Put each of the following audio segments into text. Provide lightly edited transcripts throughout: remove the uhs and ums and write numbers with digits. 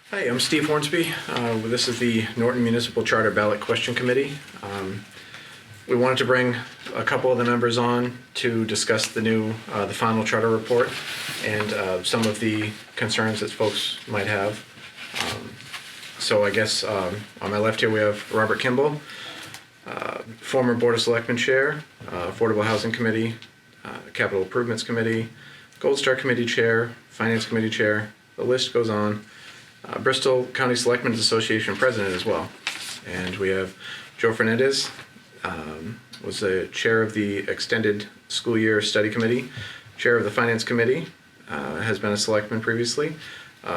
Hi, I'm Steve Hornsby. This is the Norton Municipal Charter Ballot Question Committee. We wanted to bring a couple of the members on to discuss the final charter report and some of the concerns that folks might have. So I guess on my left here we have Robert Kimball, former Board of Selectmen Chair, Affordable Housing Committee, Capital Improvements Committee, Gold Star Committee Chair, Finance Committee Chair. The list goes on. Bristol County Selectmen's Association President as well. And we have Joe Fernandez, was the chair of the Extended School Year Study Committee, chair of the Finance Committee, has been a selectman previously,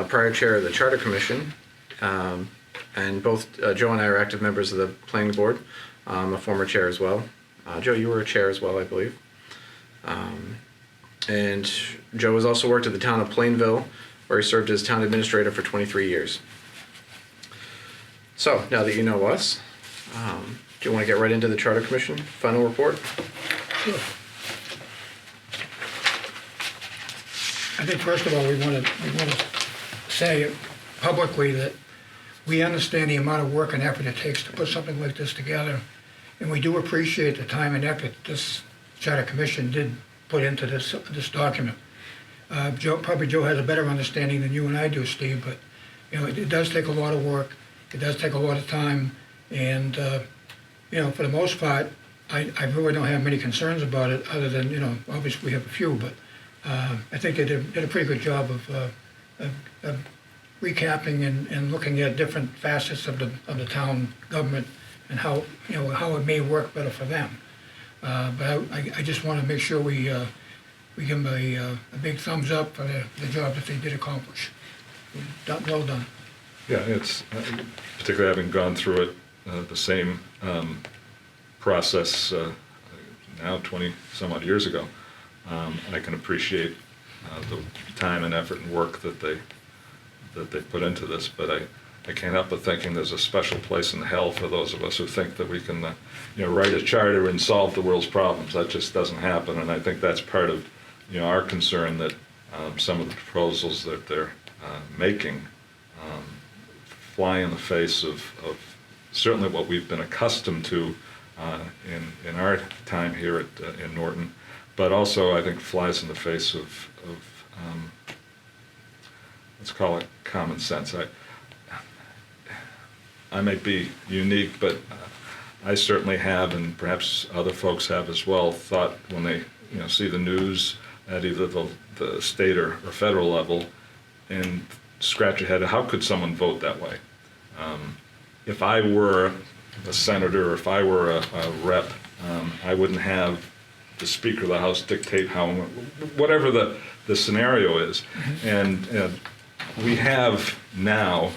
prior chair of the Charter Commission, and both Joe and I are active members of the Planning Board, a former chair as well. Joe, you were a chair as well, I believe. And Joe has also worked at the town of Plainville, where he served as town administrator for 23 years. So, now that you know us, do you want to get right into the Charter Commission final report? Sure. I think first of all, we want to say publicly that we understand the amount of work and effort it takes to put something like this together, and we do appreciate the time and effort this Charter Commission did put into this document. Joe has a better understanding than you and I do, Steve, but it does take a lot of work. It does take a lot of time, and for the most part, I really don't have many concerns about it, other than obviously we have a few, but I think they did a pretty good job of recapping and looking at different facets of the town government and how it may work better for them. But I just want to make sure we give them a big thumbs up for the job that they did accomplish. Well done. Yeah, it's particularly having gone through it the same process now 20 some odd years ago. I can appreciate the time and effort and work that they put into this, but I can't help but thinking there's a special place in hell for those of us who think that we can write a charter and solve the world's problems. That just doesn't happen, and I think that's part of our concern, that some of the proposals that they're making fly in the face of certainly what we've been accustomed to in our time here in Norton, but also I think flies in the face of let's call it common sense. I may be unique, but I certainly have, and perhaps other folks have as well, thought when they see the news at either the state or federal level, and scratch your head, how could someone vote that way? If I were a senator, or if I were a rep, I wouldn't have the Speaker of the House dictate whatever the scenario is. And we have now,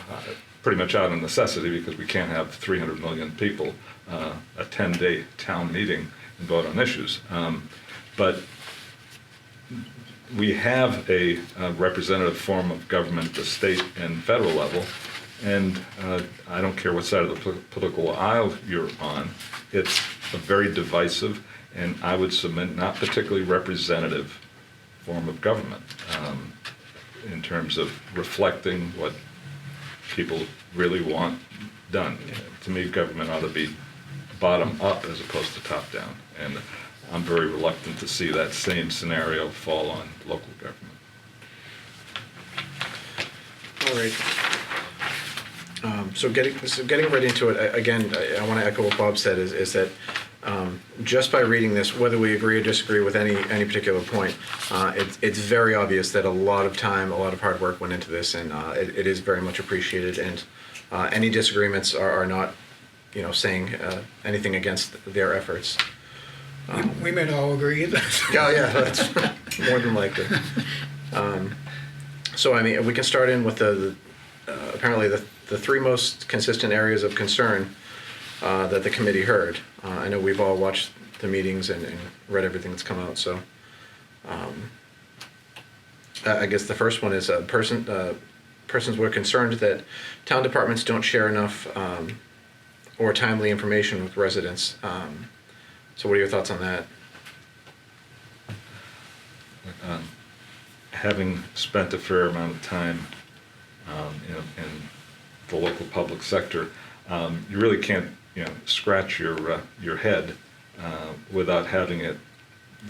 pretty much out of necessity, because we can't have 300 million people a 10-day town meeting and vote on issues. But we have a representative form of government at the state and federal level, and I don't care what side of the political aisle you're on, it's a very divisive, and I would submit not particularly representative form of government in terms of reflecting what people really want done. To me, government ought to be bottom up as opposed to top down, and I'm very reluctant to see that same scenario fall on local government. All right. So getting right into it, again, I want to echo what Bob said, is that just by reading this, whether we agree or disagree with any particular point, it's very obvious that a lot of time, a lot of hard work went into this, and it is very much appreciated, and any disagreements are not saying anything against their efforts. We may not all agree either. Yeah, that's more than likely. So, I mean, we can start in with apparently the three most consistent areas of concern that the committee heard. I know we've all watched the meetings and read everything that's come out, so I guess the first one is persons were concerned that town departments don't share enough or timely information with residents. So what are your thoughts on that? Having spent a fair amount of time in the local public sector, you really can't, scratch your head without having it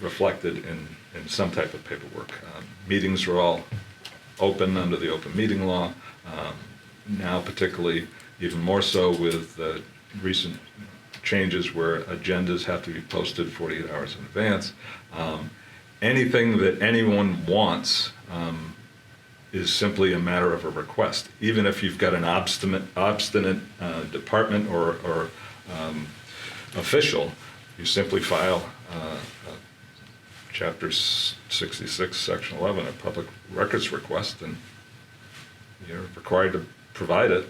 reflected in some type of paperwork. Meetings are all open under the open meeting law. Now particularly, even more so with recent changes where agendas have to be posted 48 hours in advance. Anything that anyone wants is simply a matter of a request. Even if you've got an obstinate department or official, you simply file Chapter 66, Section 11, a public records request, and you're required to provide it.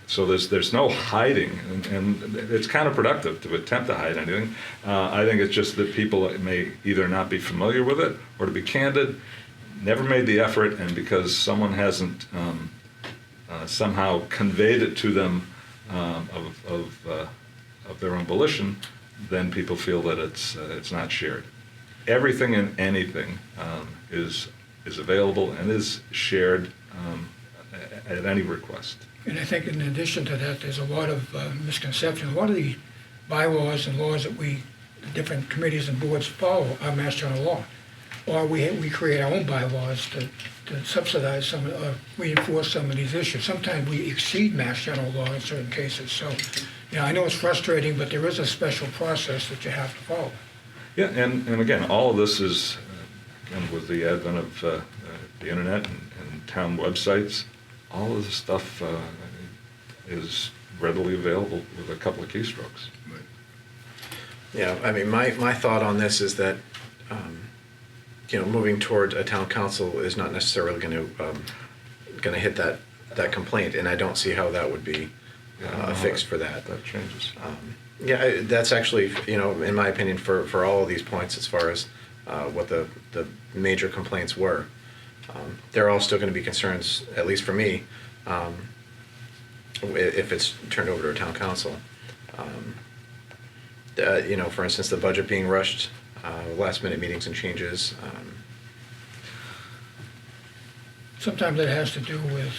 So there's no hiding, and it's counterproductive to attempt to hide anything. I think it's just that people may either not be familiar with it, or to be candid, never made the effort, and because someone hasn't somehow conveyed it to them of their own volition, then people feel that it's not shared. Everything and anything is available and is shared at any request. And I think in addition to that, there's a lot of misconceptions. A lot of the bylaws and laws that the different committees and boards follow are Mass General law. Or we create our own bylaws to subsidize some, reinforce some of these issues. Sometimes we exceed Mass General law in certain cases. So, I know it's frustrating, but there is a special process that you have to follow. Yeah, and again, all of this is, again, with the advent of the internet and town websites, all of this stuff is readily available with a couple of keystrokes. Yeah, I mean, my thought on this is that, moving toward a town council is not necessarily going to hit that complaint, and I don't see how that would be a fix for that. That changes. Yeah, that's actually, in my opinion, for all of these points as far as what the major complaints were. They're all still going to be concerns, at least for me, if it's turned over to a town council. For instance, the budget being rushed, last minute meetings and changes. Sometimes it has to do with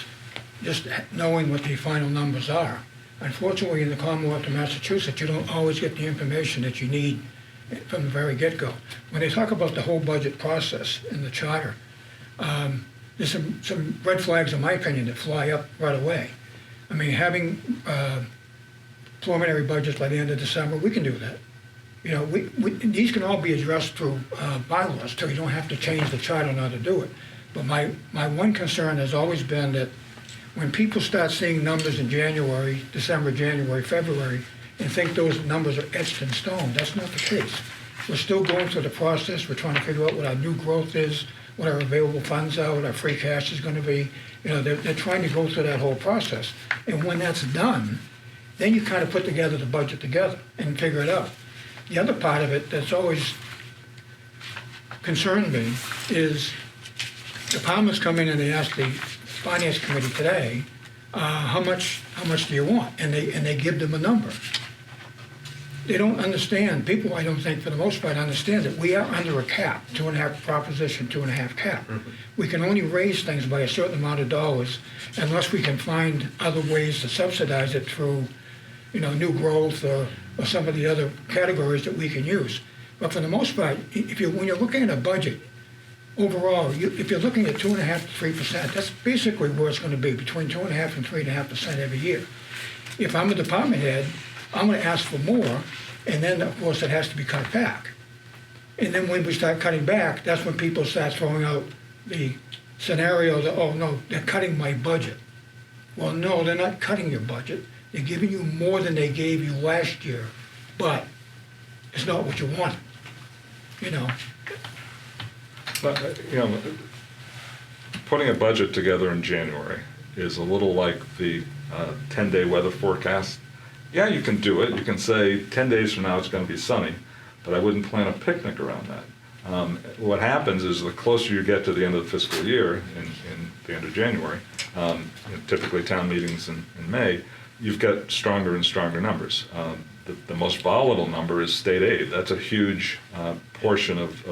just knowing what the final numbers are. Unfortunately, in the Commonwealth of Massachusetts, you don't always get the information that you need from the very get-go. When they talk about the whole budget process in the charter, there's some red flags, in my opinion, that fly up right away. I mean, having preliminary budgets by the end of December, we can do that. These can all be addressed through bylaws, so you don't have to change the charter in order to do it. But my one concern has always been that when people start seeing numbers in January, December, January, February, and think those numbers are etched in stone, that's not the case. We're still going through the process. We're trying to figure out what our new growth is, what our available funds are, what our free cash is going to be. They're trying to go through that whole process. And when that's done, then you kind of put together the budget together and figure it out. The other part of it that's always concerned me is departments come in and they ask the Finance Committee today, how much do you want? And they give them a number. They don't understand, people I don't think for the most part understand that we are under a cap, 2.5 proposition, 2.5 cap. Mm-hmm. We can only raise things by a certain amount of dollars unless we can find other ways to subsidize it through, new growth or some of the other categories that we can use. But for the most part, when you're looking at a budget, overall, if you're looking at 2.5 to 3%, that's basically where it's going to be, between 2.5 and 3.5% every year. If I'm a department head, I'm going to ask for more, and then, of course, it has to be cut back. And then when we start cutting back, that's when people start throwing out the scenario that, oh, no, they're cutting my budget. Well, no, they're not cutting your budget. They're giving you more than they gave you last year, but it's not what you wanted, But, putting a budget together in January is a little like the 10-day weather forecast. Yeah, you can do it. You can say 10 days from now it's going to be sunny, but I wouldn't plan a picnic around that. What happens is the closer you get to the end of the fiscal year, in the end of January, typically town meetings in May, you've got stronger and stronger numbers. The most volatile number is state aid. That's a huge portion of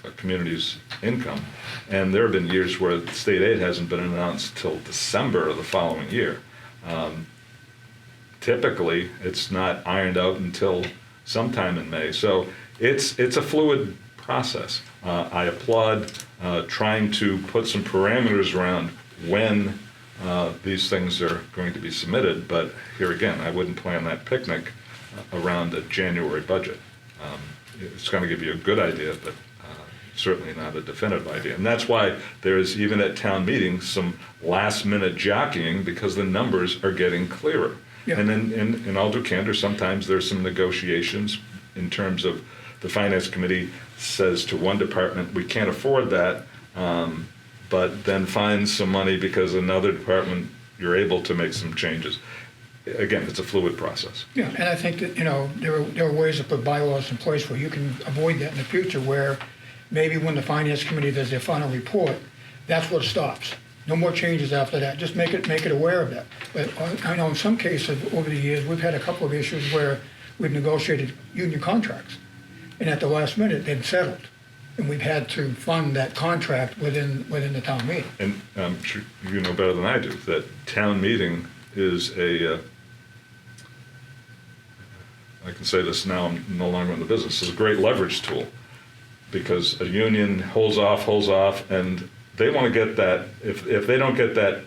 a community's income. And there have been years where state aid hasn't been announced till December of the following year. Typically, it's not ironed out until sometime in May. So it's a fluid process. I applaud trying to put some parameters around when these things are going to be submitted, but here again, I wouldn't plan that picnic around the January budget. It's going to give you a good idea, but certainly not a definitive idea. And that's why there's, even at town meetings, some last-minute jockeying because the numbers are getting clearer. Yeah. And then in all due candor, sometimes there's some negotiations in terms of the Finance Committee says to one department, we can't afford that, but then finds some money because another department, you're able to make some changes. Again, it's a fluid process. Yeah, and I think that, there are ways to put bylaws in place where you can avoid that in the future, where maybe when the Finance Committee does their final report, that's what stops. No more changes after that. Just make it aware of that. But I know in some cases over the years, we've had a couple of issues where we've negotiated union contracts, and at the last minute, they've settled. And we've had to fund that contract within the town meeting. And I'm sure you know better than I do that town meeting is I can say this now, I'm no longer in the business, it's a great leverage tool, because a union holds off, and they want to get that, if they don't get that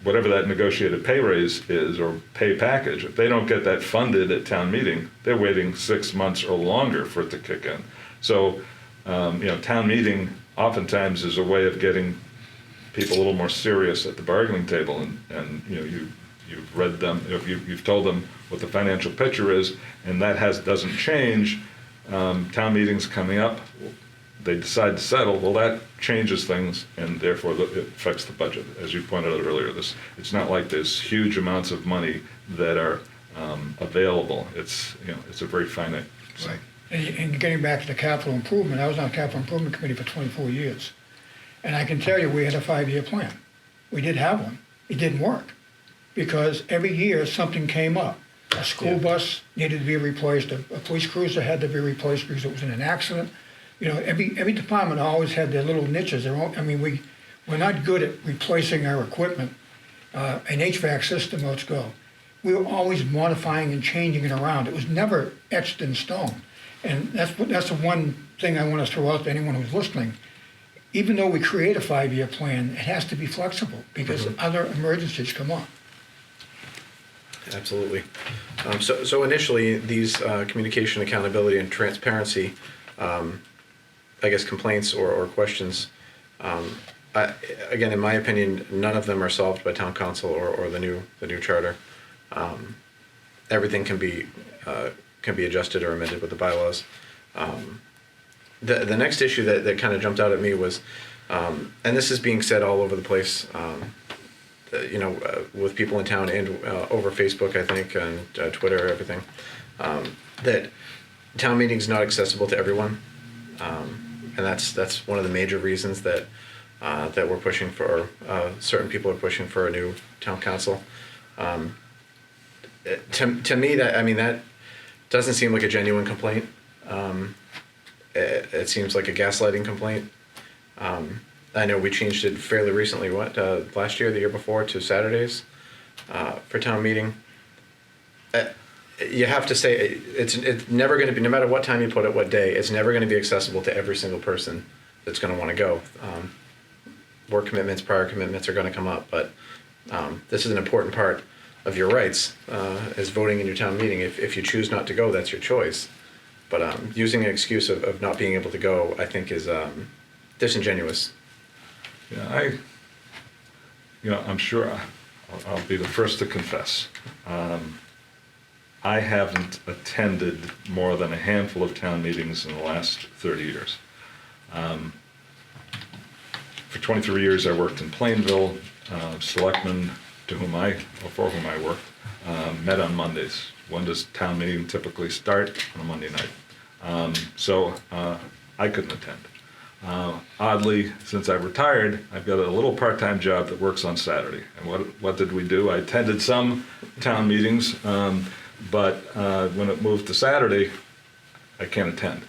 whatever that negotiated pay raise is, or pay package, if they don't get that funded at town meeting, they're waiting 6 months or longer for it to kick in. So, town meeting oftentimes is a way of getting people a little more serious at the bargaining table, and you've read them, you've told them what the financial picture is, and that doesn't change. Town meeting's coming up, they decide to settle, well, that changes things, and therefore it affects the budget. As you pointed out earlier, it's not like there's huge amounts of money that are available. It's a very finite. Right. And getting back to the capital improvement, I was on the capital improvement committee for 24 years. And I can tell you, we had a 5-year plan. We did have one. It didn't work because every year something came up. A school bus needed to be replaced, a police cruiser had to be replaced because it was in an accident. Every department always had their little niches. We're not good at replacing our equipment. An HVAC system, let's go. We were always modifying and changing it around. It was never etched in stone. And that's the one thing I want to throw out to anyone who's listening. Even though we create a 5-year plan, it has to be flexible because other emergencies come up. Absolutely. So initially, these communication, accountability, and transparency, complaints or questions, again, in my opinion, none of them are solved by town council or the new charter. Everything can be adjusted or amended with the bylaws. The next issue that kind of jumped out at me was, and this is being said all over the place, with people in town and over Facebook, I think, and Twitter, everything, that town meeting's not accessible to everyone, and that's one of the major reasons that we're pushing for, certain people are pushing for a new town council. To me, that doesn't seem like a genuine complaint. It seems like a gaslighting complaint. I know we changed it fairly recently, last year, the year before, to Saturdays for town meeting. You have to say, it's never going to be, no matter what time you put it, what day, it's never going to be accessible to every single person that's going to want to go. Work commitments, prior commitments are going to come up, but this is an important part of your rights, is voting in your town meeting. If you choose not to go, that's your choice. But using an excuse of not being able to go, I think, is disingenuous. Yeah, I'm sure I'll be the first to confess. I haven't attended more than a handful of town meetings in the last 30 years. For 23 years, I worked in Plainville. Selectmen for whom I worked met on Mondays. When does town meeting typically start? On a Monday night. So I couldn't attend. Oddly, since I've retired, I've got a little part-time job that works on Saturday. And what did we do? I attended some town meetings, but when it moved to Saturday, I can't attend.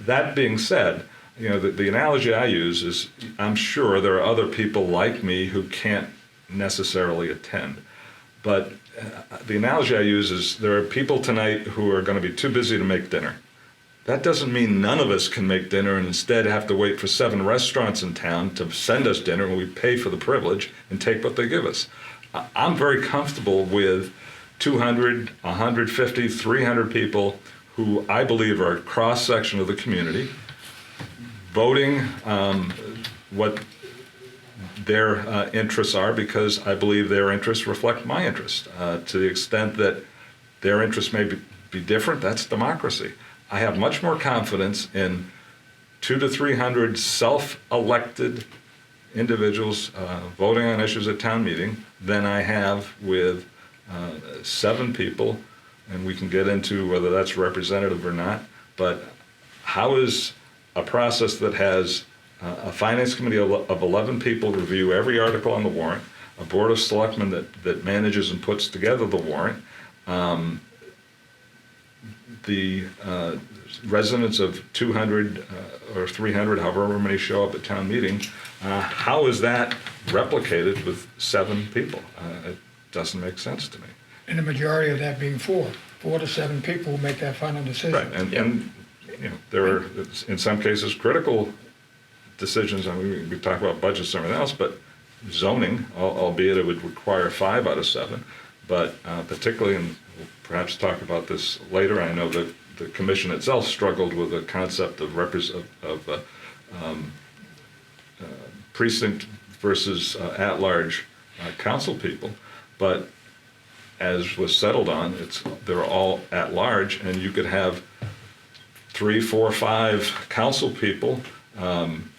That being said, the analogy I use is I'm sure there are other people like me who can't necessarily attend. But the analogy I use is there are people tonight who are going to be too busy to make dinner. That doesn't mean none of us can make dinner and instead have to wait for 7 restaurants in town to send us dinner and we pay for the privilege and take what they give us. I'm very comfortable with 200, 150, 300 people who I believe are a cross-section of the community voting what their interests are, because I believe their interests reflect my interests. To the extent that their interests may be different, that's democracy. I have much more confidence in 200 to 300 self-elected individuals voting on issues at town meeting than I have with 7 people, and we can get into whether that's representative or not. But how is a process that has a finance committee of 11 people review every article on the warrant, a board of selectmen that manages and puts together the warrant, the residents of 200 or 300, however many show up at town meeting, how is that replicated with 7 people? It doesn't make sense to me. And the majority of that being 4 to 7 people will make that final decision. Right, and there are, in some cases, critical decisions. I mean, we talk about budgets and everything else, but zoning, albeit it would require 5 out of 7, but particularly, and we'll perhaps talk about this later, I know that the commission itself struggled with the concept of precinct versus at-large council people, but as was settled on, they're all at-large, and you could have 3, 4, 5 council people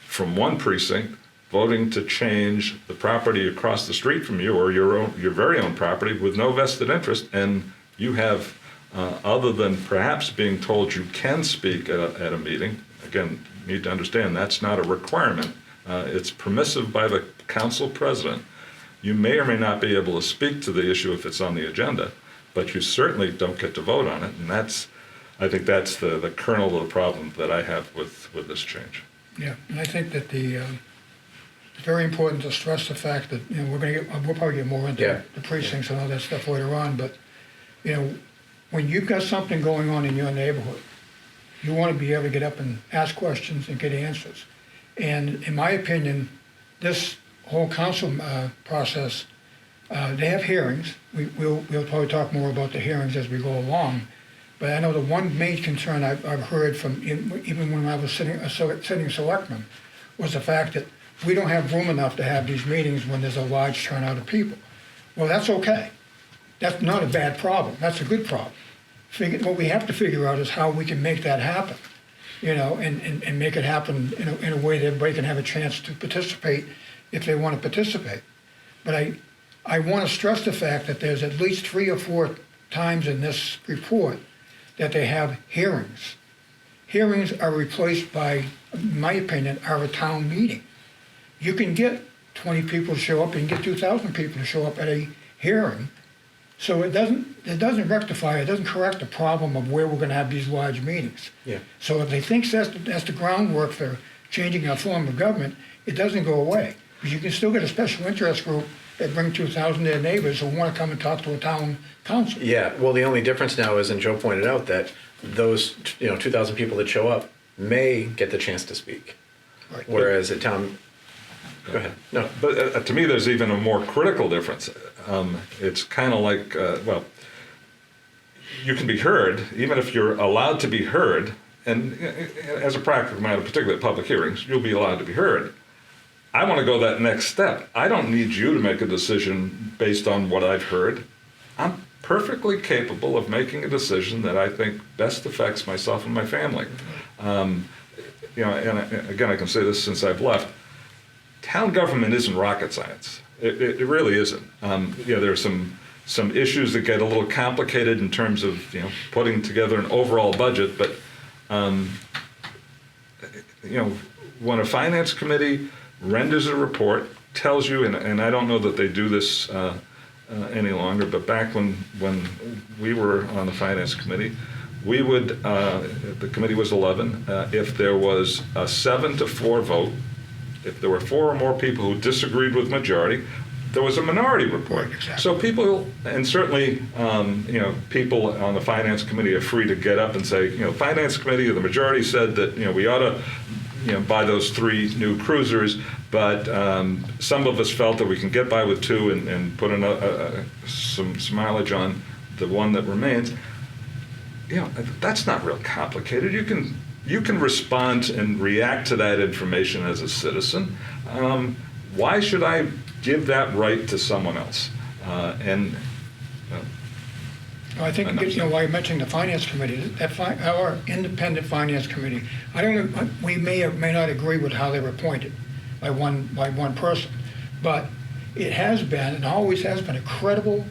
from one precinct voting to change the property across the street from you or your very own property with no vested interest, and you have, other than perhaps being told you can speak at a meeting, again, you need to understand that's not a requirement. It's permissive by the council president. You may or may not be able to speak to the issue if it's on the agenda, but you certainly don't get to vote on it, and I think that's the kernel of the problem that I have with this change. Yeah, and I think that it's very important to stress the fact that, we'll probably get more into the precincts and all that stuff later on, but, when you've got something going on in your neighborhood, you want to be able to get up and ask questions and get answers. And in my opinion, this whole council process, they have hearings. We'll probably talk more about the hearings as we go along. But I know the one main concern I've heard from, even when I was sitting selectman, was the fact that we don't have room enough to have these meetings when there's a large turnout of people. Well, that's okay. That's not a bad problem. That's a good problem. What we have to figure out is how we can make that happen, and make it happen in a way that everybody can have a chance to participate if they want to participate. But I want to stress the fact that there's at least 3 or 4 times in this report that they have hearings. Hearings are replaced by, in my opinion, are a town meeting. You can get 20 people to show up, and get 2,000 people to show up at a hearing. So it doesn't rectify, it doesn't correct the problem of where we're going to have these large meetings. Yeah. So if they think that's the groundwork for changing our form of government, it doesn't go away. Because you can still get a special interest group that bring 2,000 of their neighbors who want to come and talk to a town council. Yeah, well, the only difference now is, and Joe pointed out, that those 2,000 people that show up may get the chance to speak. Right. Whereas at town, go ahead. No. But to me, there's even a more critical difference. It's kind of like, you can be heard, even if you're allowed to be heard, and as a practical matter, particularly at public hearings, you'll be allowed to be heard. I want to go that next step. I don't need you to make a decision based on what I've heard. I'm perfectly capable of making a decision that I think best affects myself and my family. And again, I can say this since I've left. Town government isn't rocket science. It really isn't. There are some issues that get a little complicated in terms of putting together an overall budget. But when a finance committee renders a report, tells you, and I don't know that they do this any longer, but back when we were on the finance committee, we would, the committee was 11, if there was a 7-4 vote, if there were 4 or more people who disagreed with majority, there was a minority report. Right, exactly. So people, and certainly, people on the finance committee are free to get up and say, finance committee or the majority said that, we ought to, buy those 3 new cruisers, but some of us felt that we can get by with 2 and put some mileage on the one that remains. That's not real complicated. You can respond and react to that information as a citizen. Why should I give that right to someone else? I think, while you're mentioning the finance committee, our independent finance committee, we may or may not agree with how they were appointed by one person, but it has been and always has been a credible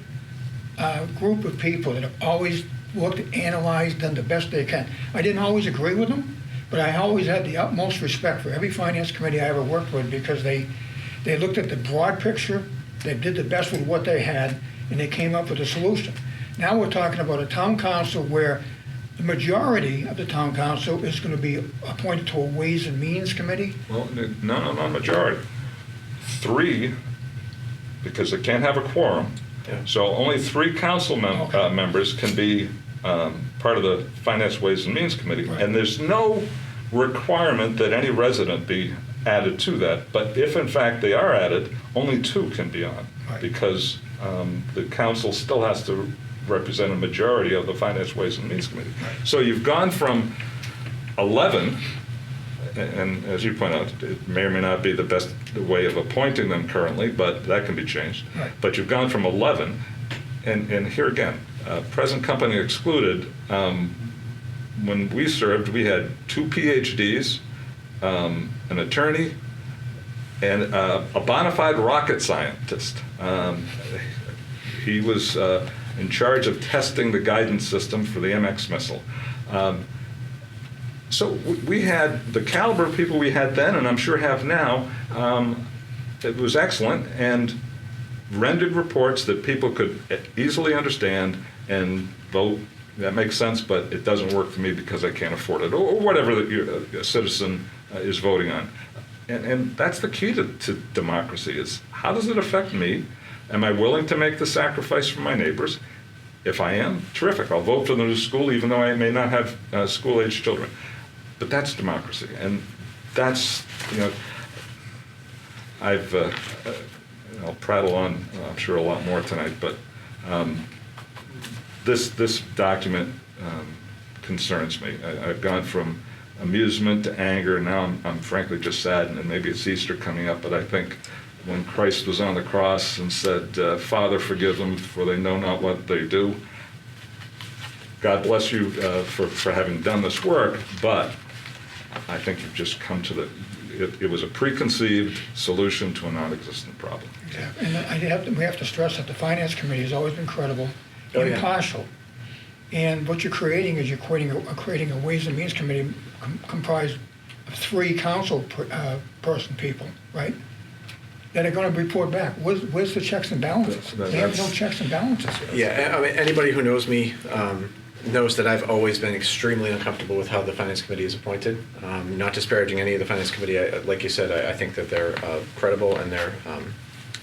group of people that have always looked, analyzed, done the best they can. I didn't always agree with them, but I always had the utmost respect for every finance committee I ever worked with, because they looked at the broad picture, they did the best with what they had, and they came up with a solution. Now we're talking about a town council where the majority of the town council is going to be appointed to a Ways and Means Committee. Well, no, not majority. 3, because they can't have a quorum. Yeah. So only 3 council members can be part of the Finance, Ways and Means Committee. Right. And there's no requirement that any resident be added to that. But if in fact they are added, only 2 can be on. Right. Because the council still has to represent a majority of the Finance, Ways and Means Committee. Right. So you've gone from 11, and as you point out, it may or may not be the best way of appointing them currently, but that can be changed. Right. But you've gone from 11, and here again, present company excluded, when we served, we had 2 PhDs, an attorney, and a bona fide rocket scientist. He was in charge of testing the guidance system for the MX missile. So we had the caliber of people we had then, and I'm sure have now. It was excellent, and rendered reports that people could easily understand and vote. That makes sense, but it doesn't work for me because I can't afford it, or whatever a citizen is voting on. And that's the key to democracy, is how does it affect me? Am I willing to make the sacrifice for my neighbors? If I am, terrific. I'll vote for the new school, even though I may not have school-age children. But that's democracy, and that's, I'll prattle on, I'm sure, a lot more tonight, but this document concerns me. I've gone from amusement to anger. Now I'm frankly just saddened, and maybe it's Easter coming up, but I think when Christ was on the cross and said, Father, forgive them, for they know not what they do. God bless you for having done this work, but I think you've just come to it was a preconceived solution to a non-existent problem. Yeah. And we have to stress that the Finance Committee has always been credible, Oh, yeah. impartial. And what you're creating is you're creating a Ways and Means Committee comprised of 3 council person people, right? That are going to report back. Where's the checks and balances? They have no checks and balances here. Yeah, I mean, anybody who knows me knows that I've always been extremely uncomfortable with how the Finance Committee is appointed. Not disparaging any of the Finance Committee, like you said, I think that they're credible and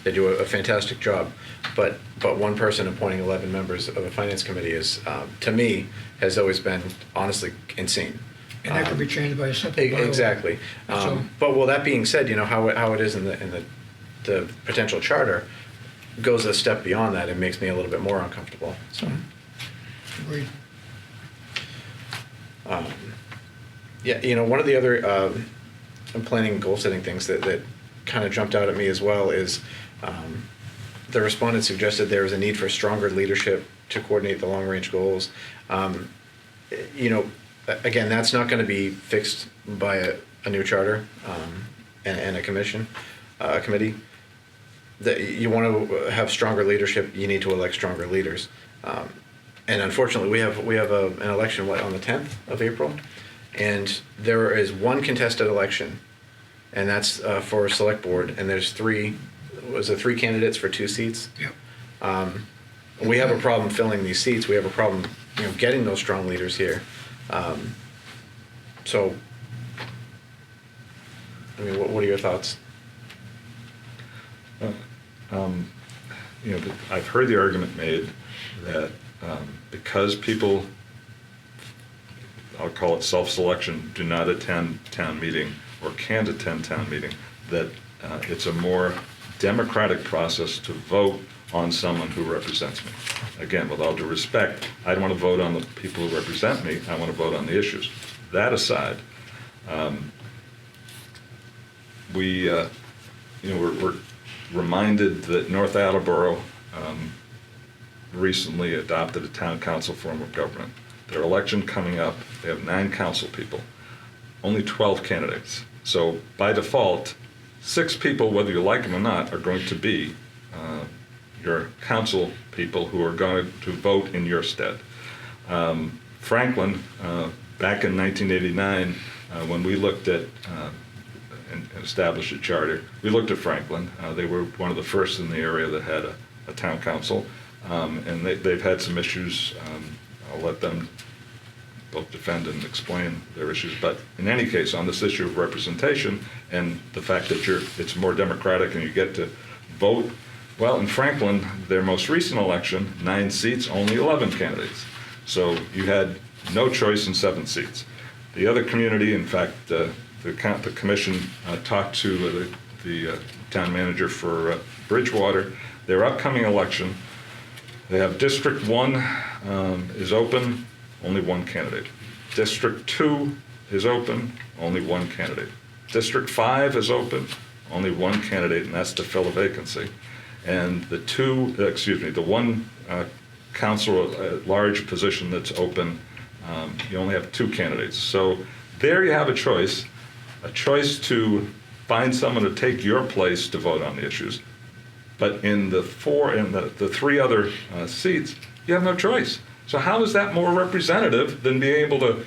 they do a fantastic job. But one person appointing 11 members of a Finance Committee is, to me, has always been honestly insane. And that could be changed by a simple bylaw. Exactly. But well, that being said, how it is in the potential charter goes a step beyond that and makes me a little bit more uncomfortable. So. Agreed. Yeah, one of the other planning and goal setting things that kind of jumped out at me as well is the respondent suggested there is a need for stronger leadership to coordinate the long range goals. Again, that's not going to be fixed by a new charter and a committee. That you want to have stronger leadership, you need to elect stronger leaders. And unfortunately, we have an election on the 10th of April, and there is one contested election, and that's for a select board. And there's 3 candidates for 2 seats. Yep. We have a problem filling these seats. We have a problem getting those strong leaders here. So, I mean, what are your thoughts? I've heard the argument made that because people, I'll call it self-selection, do not attend town meeting or can't attend town meeting, that it's a more democratic process to vote on someone who represents me. Again, with all due respect, I don't want to vote on the people who represent me. I want to vote on the issues. That aside, we're reminded that North Attleboro recently adopted a town council form of government. Their election coming up, they have 9 council people, only 12 candidates. So by default, 6 people, whether you like them or not, are going to be your council people who are going to vote in your stead. Franklin, back in 1989, when we looked at and established a charter, we looked at Franklin. They were one of the first in the area that had a town council, and they've had some issues. I'll let them both defend and explain their issues. But in any case, on this issue of representation and the fact that it's more democratic and you get to vote, well, in Franklin, their most recent election, 9 seats, only 11 candidates. So you had no choice in 7 seats. The other community, in fact, the commission talked to the town manager for Bridgewater. Their upcoming election, they have District 1 is open, only 1 candidate. District 2 is open, only 1 candidate. District 5 is open, only 1 candidate, and that's to fill a vacancy. And the one council at large position that's open, you only have 2 candidates. So there you have a choice to find someone to take your place to vote on the issues. But in the 3 other seats, you have no choice. So how is that more representative than being able to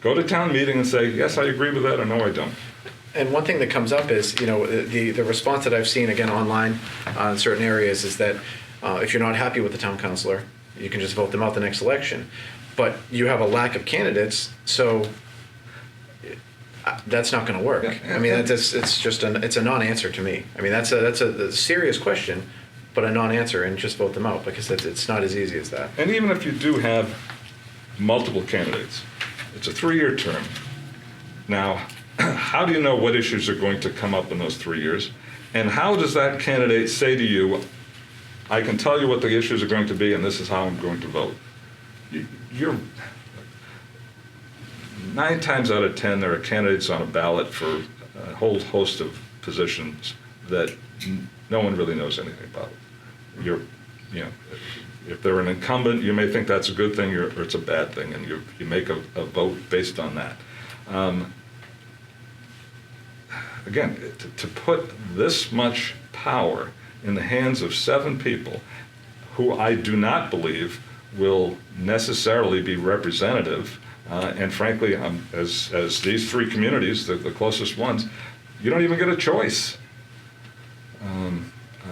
go to town meeting and say, yes, I agree with that, or no, I don't? And one thing that comes up is, the response that I've seen, again, online in certain areas is that if you're not happy with the town councilor, you can just vote them out the next election. But you have a lack of candidates, so that's not going to work. I mean, it's a non-answer to me. I mean, that's a serious question, but a non-answer, and just vote them out, because it's not as easy as that. And even if you do have multiple candidates, it's a 3-year term. Now, how do you know what issues are going to come up in those 3 years? And how does that candidate say to you, I can tell you what the issues are going to be, and this is how I'm going to vote? You're 9 times out of 10, there are candidates on a ballot for a whole host of positions that no one really knows anything about. If they're an incumbent, you may think that's a good thing or it's a bad thing, and you make a vote based on that. Again, to put this much power in the hands of 7 people who I do not believe will necessarily be representative, and frankly, as these 3 communities, the closest ones, you don't even get a choice.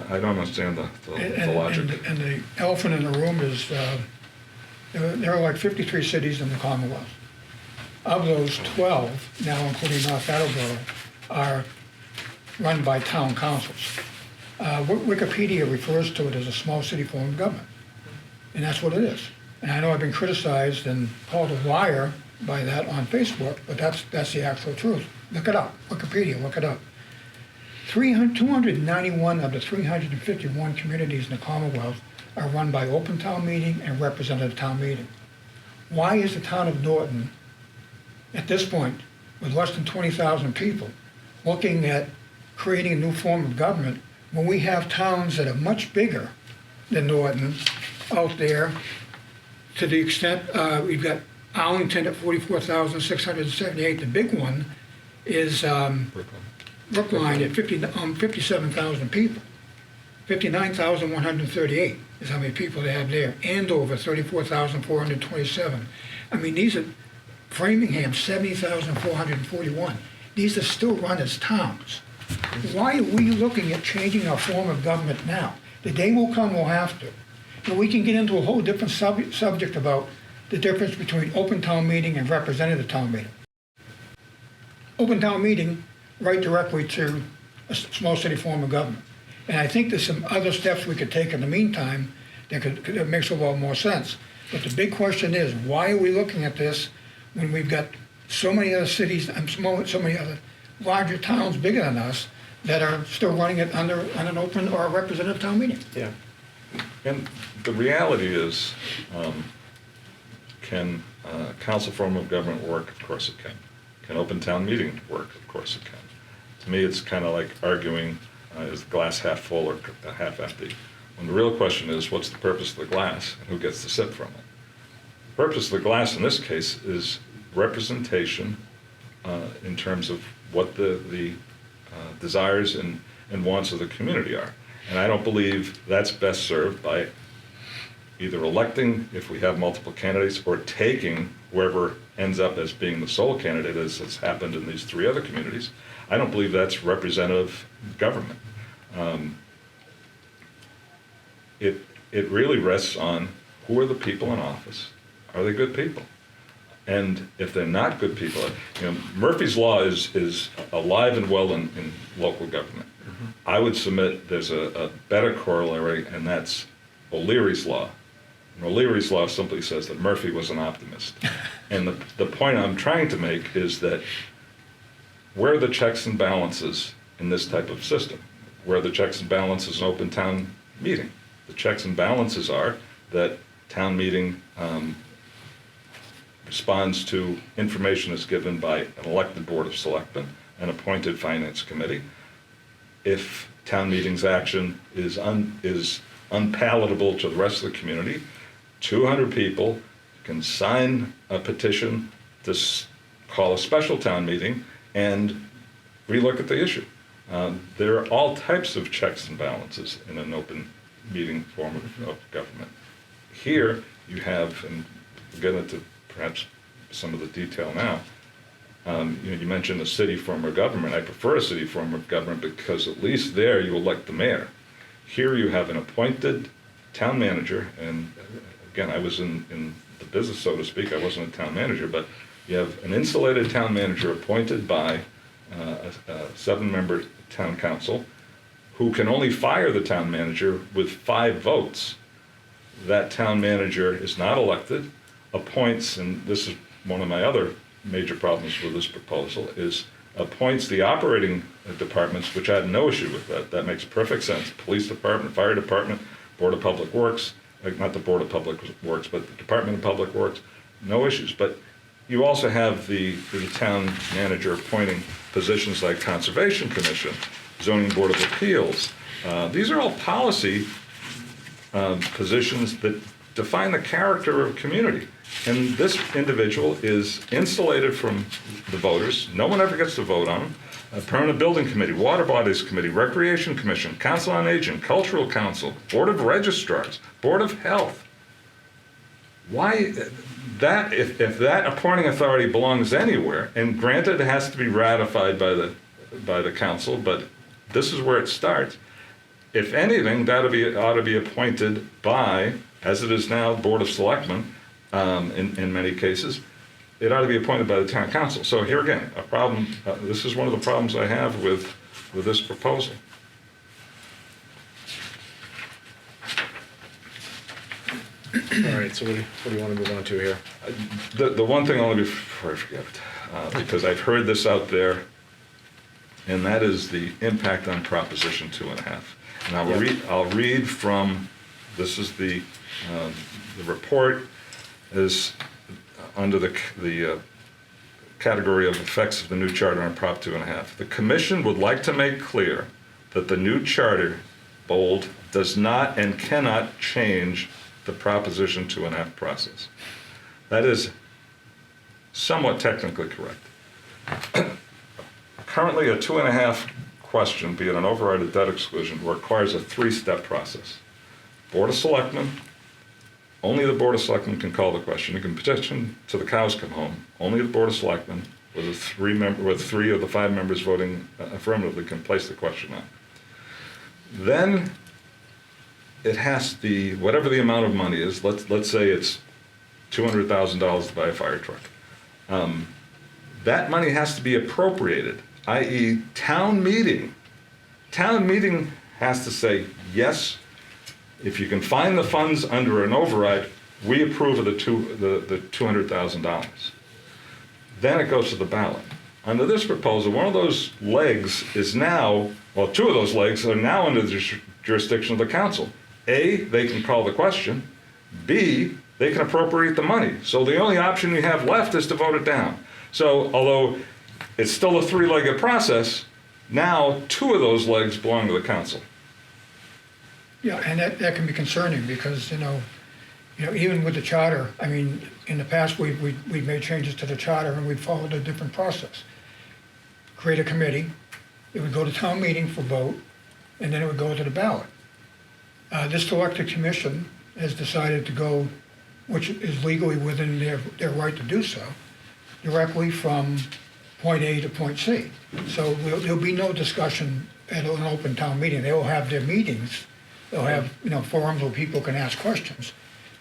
I don't understand the logic. And the elephant in the room is there are like 53 cities in the Commonwealth. Of those, 12, now including North Attleboro, are run by town councils. Wikipedia refers to it as a small city form of government, and that's what it is. And I know I've been criticized and called a liar by that on Facebook, but that's the actual truth. Look it up, Wikipedia, look it up. 291 of the 351 communities in the Commonwealth are run by open town meeting and representative town meeting. Why is the town of Norton, at this point, with less than 20,000 people, looking at creating a new form of government when we have towns that are much bigger than Norton out there, to the extent we've got Arlington at 44,678. The big one is Brookline at 57,000 people. 59,138 is how many people they have there. Andover, 34,427. I mean, these are Framingham, 70,441. These are still run as towns. Why are we looking at changing our form of government now? The day will come we'll have to. And we can get into a whole different subject about the difference between open town meeting and representative town meeting. Open town meeting, right directly to a small city form of government. And I think there's some other steps we could take in the meantime that makes a lot more sense. But the big question is, why are we looking at this when we've got so many other cities and so many other larger towns bigger than us that are still running it under an open or a representative town meeting? Yeah. And the reality is, can council form of government work? Of course it can. Can open town meeting work? Of course it can. To me, it's kind of like arguing, is the glass half full or half empty? When the real question is, what's the purpose of the glass and who gets to sip from it? The purpose of the glass in this case is representation in terms of what the desires and wants of the community are. And I don't believe that's best served by either electing, if we have multiple candidates, or taking whoever ends up as being the sole candidate, as has happened in these three other communities. I don't believe that's representative government. It really rests on who are the people in office. Are they good people? And if they're not good people, Murphy's Law is alive and well in local government. Mm-hmm. I would submit there's a better corollary, and that's O'Leary's Law. And O'Leary's Law simply says that Murphy was an optimist. And the point I'm trying to make is that where are the checks and balances in this type of system? Where are the checks and balances in open town meeting? The checks and balances are that town meeting responds to information that's given by an elected board of selectmen, an appointed finance committee. If town meeting's action is unpalatable to the rest of the community, 200 people can sign a petition to call a special town meeting and relook at the issue. There are all types of checks and balances in an open meeting form of government. Here you have, and we'll get into perhaps some of the detail now, you mentioned a city form of government. I prefer a city form of government because at least there you elect the mayor. Here you have an appointed town manager, and again, I was in the business, so to speak. I wasn't a town manager, but you have an insulated town manager appointed by a 7-member town council who can only fire the town manager with 5 votes. That town manager is not elected, appoints, and this is one of my other major problems with this proposal, is appoints the operating departments, which I had no issue with that. That makes perfect sense. Police department, fire department, Board of Public Works, not the Board of Public Works, but the Department of Public Works, no issues. But you also have the town manager appointing positions like Conservation Commission, Zoning Board of Appeals. These are all policy positions that define the character of community. And this individual is insulated from the voters. No one ever gets to vote on him. A permanent building committee, water bodies committee, recreation commission, council on aging, cultural council, board of registrars, board of health. Why that, if that appointing authority belongs anywhere, and granted it has to be ratified by the council, but this is where it starts. If anything, that ought to be appointed by, as it is now, Board of Selectmen, in many cases. It ought to be appointed by the town council. So here again, a problem. This is one of the problems I have with this proposal. All right, so what do you want to move on to here? The one thing, only before I forget, because I've heard this out there, and that is the impact on Proposition 2.5. And I'll read from, this is the report is under the category of effects of the new charter on Prop 2.5. The Commission would like to make clear that the new charter, bold, does not and cannot change the Proposition 2.5 process. That is somewhat technically correct. Currently, a 2.5 question, be it an override or debt exclusion, requires a 3-step process. Board of Selectmen, only the Board of Selectmen can call the question. You can petition to the cows come home. Only the Board of Selectmen, with 3 of the 5 members voting affirmatively, can place the question on. Then it has the, whatever the amount of money is, let's say it's $200,000 to buy a fire truck. That money has to be appropriated, i.e. town meeting has to say, yes, if you can find the funds under an override, we approve of the $200,000. Then it goes to the ballot. Under this proposal, one of those legs is now, well, two of those legs are now under the jurisdiction of the council. A, they can call the question. B, they can appropriate the money. So the only option we have left is to vote it down. So although it's still a three-legged process, now two of those legs belong to the council. Yeah, and that can be concerning because, even with the charter, I mean, in the past, we've made changes to the charter and we've followed a different process. Create a committee, it would go to town meeting for vote, and then it would go to the ballot. This elected commission has decided to go, which is legally within their right to do so, directly from point A to point C. So there'll be no discussion at an open town meeting. They will have their meetings. They'll have, forums where people can ask questions,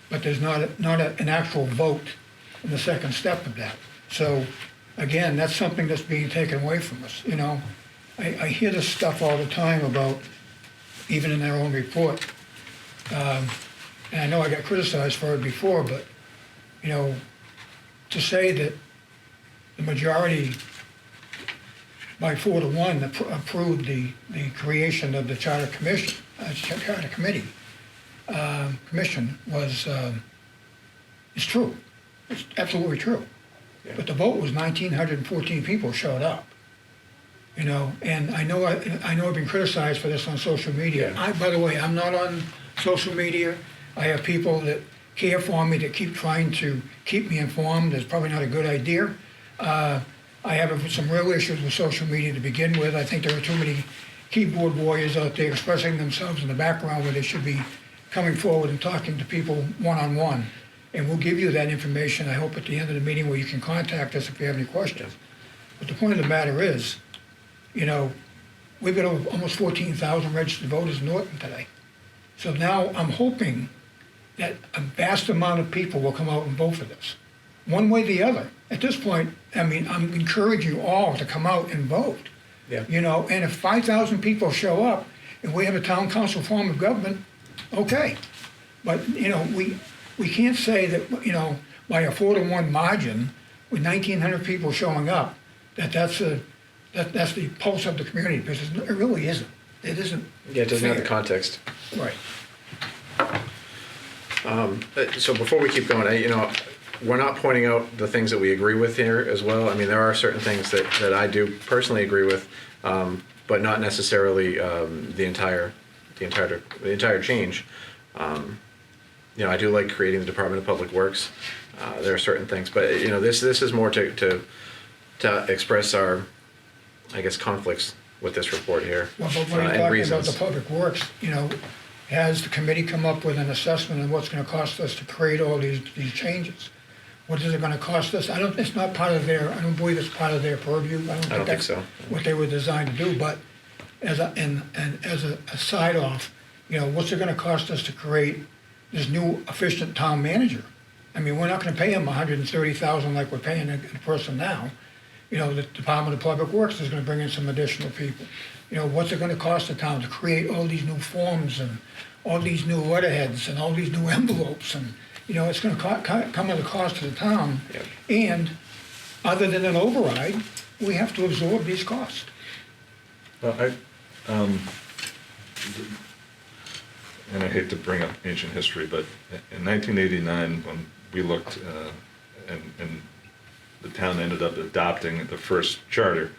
but there's not an actual vote in the second step of that. So again, that's something that's being taken away from us. I hear this stuff all the time about, even in their own report, and I know I got criticized for it before, but, to say that the majority by 4-1 approved the creation of the charter commission, charter committee, commission is true. It's absolutely true. Yeah. But the vote was 1,914 people showed up. And I know I've been criticized for this on social media. Yeah. By the way, I'm not on social media. I have people that care for me that keep trying to keep me informed. It's probably not a good idea. I have some real issues with social media to begin with. I think there are too many keyboard warriors out there expressing themselves in the background where they should be coming forward and talking to people one-on-one. And we'll give you that information, I hope, at the end of the meeting where you can contact us if you have any questions. But the point of the matter is, we've got almost 14,000 registered voters in Norton today. So now I'm hoping that a vast amount of people will come out and vote for this, one way or the other. At this point, I'm encouraging you all to come out and vote. Yeah. And if 5,000 people show up and we have a town council form of government, okay. But, we can't say that, by a 4-1 margin, with 1,900 people showing up, that's the pulse of the community, because it really isn't. It isn't. Yeah, it doesn't have the fair. context. Right. So before we keep going, we're not pointing out the things that we agree with here as well. I mean, there are certain things that I do personally agree with, but not necessarily the entire change. I do like creating the Department of Public Works. There are certain things, but this is more to express our, I guess, conflicts with this report here. Well, but when you're and talking reasons. about the public works, has the committee come up with an assessment of what's gonna cost us to create all these changes? What is it gonna cost us? I don't believe it's part of their purview. I don't think that's so. what they were designed to do, but as a side off, what's it gonna cost us to create this new efficient town manager? I mean, we're not gonna pay him $130,000 like we're paying the person now. The Department of Public Works is gonna bring in some additional people. What's it gonna cost the town to create all these new forms and all these new letterheads and all these new envelopes, and, it's gonna come at a cost to the town. Yep. And other than an override, we have to absorb these costs. Well, and I hate to bring up ancient history, but in 1989, when we looked, and the town ended up adopting the first charter,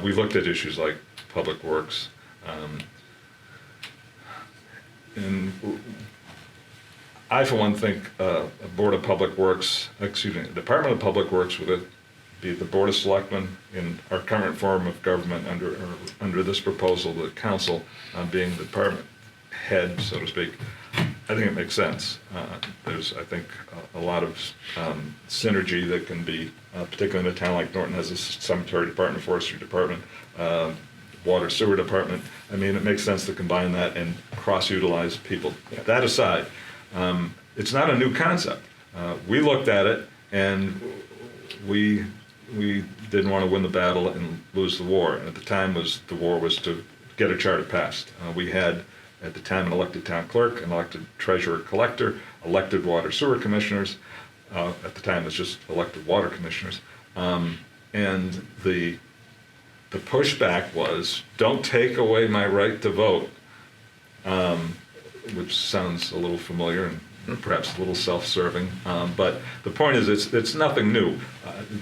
we looked at issues like public works. And I, for one, think a Board of Public Works, Department of Public Works would be the Board of Selectmen in our current form of government under this proposal, the council being the department head, so to speak. I think it makes sense. There's, I think, a lot of synergy that can be, particularly in a town like Norton has a cemetery department, forestry department, water sewer department. I mean, it makes sense to combine that and cross-utilize people. That aside, it's not a new concept. We looked at it and we didn't want to win the battle and lose the war. And at the time, the war was to get a charter passed. We had, at the time, an elected town clerk, an elected treasurer collector, elected water sewer commissioners. At the time, it was just elected water commissioners. And the pushback was, don't take away my right to vote, which sounds a little familiar and perhaps a little self-serving. But the point is, it's nothing new.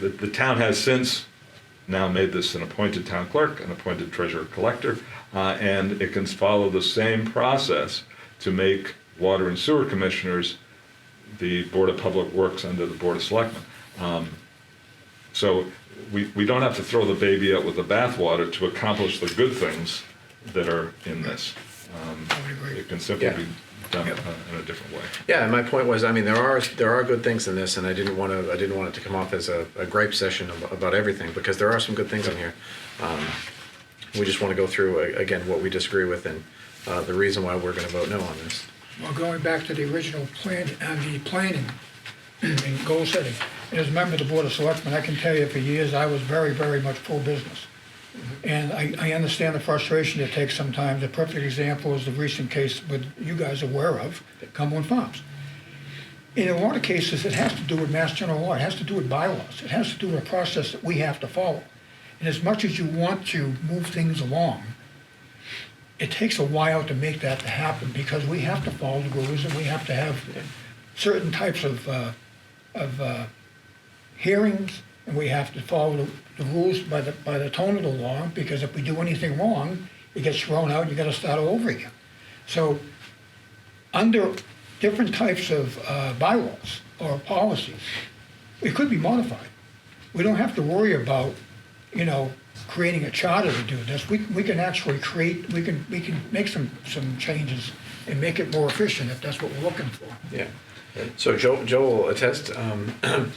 The town has since now made this an appointed town clerk, an appointed treasurer collector, and it can follow the same process to make water and sewer commissioners the Board of Public Works under the Board of Selectmen. So we don't have to throw the baby out with the bathwater to accomplish the good things that are in this. I would agree. It can simply Yeah. be done in a different way. Yeah, and my point was, I mean, there are good things in this, and I didn't want it to come off as a gripe session about everything, because there are some good things in here. We just want to go through again what we disagree with and the reason why we're going to vote no on this. Well, going back to the original plan, the planning and goal setting, and as a member of the Board of Selectmen, I can tell you for years, I was very, very much pro-business. And I understand the frustration it takes sometimes. A perfect example is the recent case that you guys are aware of, Cumberland Farms. In a lot of cases, it has to do with Mass General Law, it has to do with bylaws, it has to do with a process that we have to follow. And as much as you want to move things along, it takes a while to make that to happen, because we have to follow the rules and we have to have certain types of hearings, and we have to follow the rules by the tone of the law, because if we do anything wrong, it gets thrown out and you gotta start all over again. So, under different types of bylaws or policies, it could be modified. We don't have to worry about, creating a charter to do this. We can actually we can make some changes and make it more efficient if that's what we're looking for. Yeah. So Joe will attest, from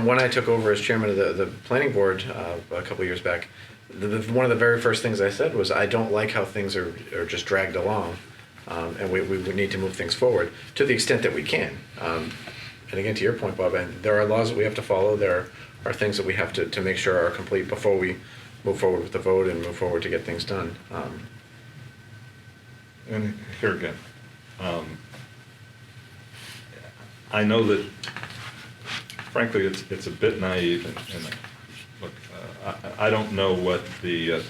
when I took over as chairman of the planning board a couple of years back, one of the very first things I said was, I don't like how things are just dragged along, and we need to move things forward to the extent that we can. And again, to your point, Bob, and there are laws that we have to follow. There are things that we have to make sure are complete before we move forward with the vote and move forward to get things done. And here again, I know that, frankly, it's a bit naive, and look, I don't know what the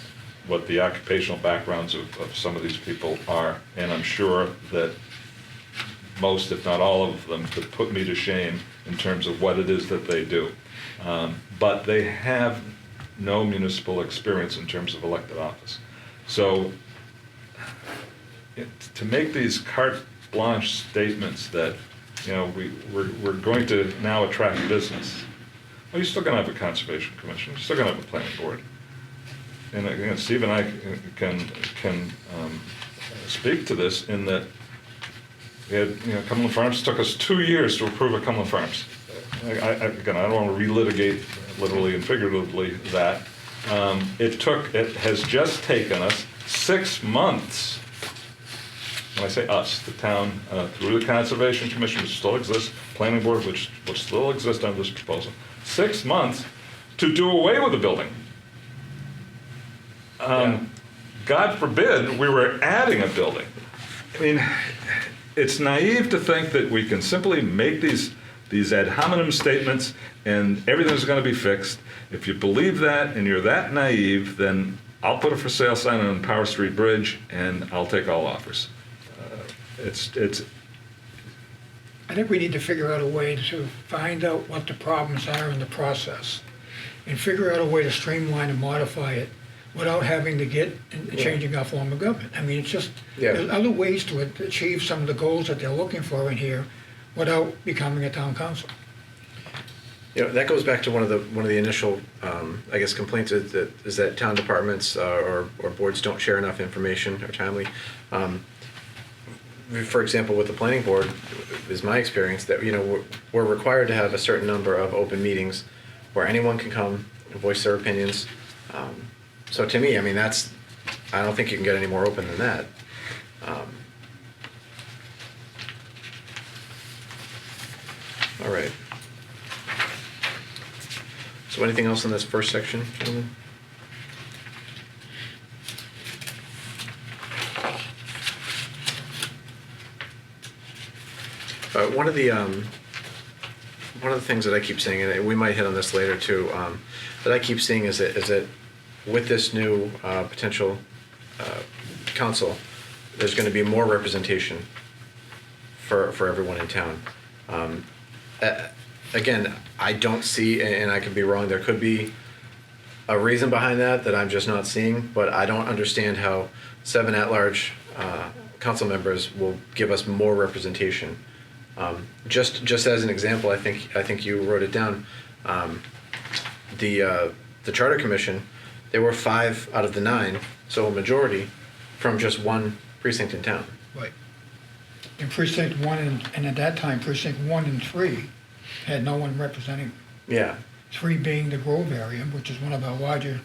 occupational backgrounds of some of these people are, and I'm sure that most, if not all of them, could put me to shame in terms of what it is that they do. But they have no municipal experience in terms of elected office. So to make these carte blanche statements that, we're going to now attract business. Well, you're still going to have a conservation commission. You're still going to have a planning board. And again, Steve and I can speak to this in that we had, Cumberland Farms took us 2 years to approve at Cumberland Farms. I don't want to relitigate literally and figuratively that. It has just taken us 6 months. When I say us, the town, through the Conservation Commission, which still exists, Planning Board, which will still exist under this proposal, 6 months to do away with the building. God forbid we were adding a building. I mean, it's naive to think that we can simply make these ad hominem statements and everything's going to be fixed. If you believe that and you're that naive, then I'll put a for sale sign on Power Street Bridge and I'll take all offers. I think we need to figure out a way to find out what the problems are in the process and figure out a way to streamline and modify it without having to get and changing our form of government. I mean, it's just, there's other ways to achieve some of the goals that they're looking for in here without becoming a town council. That goes back to one of the initial, complaints is that town departments or boards don't share enough information or timely. For example, with the planning board, is my experience that we're required to have a certain number of open meetings where anyone can come and voice their opinions. So to me, I mean, I don't think you can get any more open than that. All right. So anything else in this first section, gentlemen? One of the things that I keep seeing, and we might hit on this later too, that I keep seeing is that with this new potential council, there's going to be more representation for everyone in town. Again, I don't see, and I could be wrong, there could be a reason behind that I'm just not seeing, but I don't understand how 7 at-large council members will give us more representation. Just as an example, I think you wrote it down. The Charter Commission, there were 5 out of the 9, so a majority from just one precinct in town. Right. In precinct 1, and at that time, precinct 1 and 3 had no one representing. Yeah. 3 being the Grove area, which is one of our larger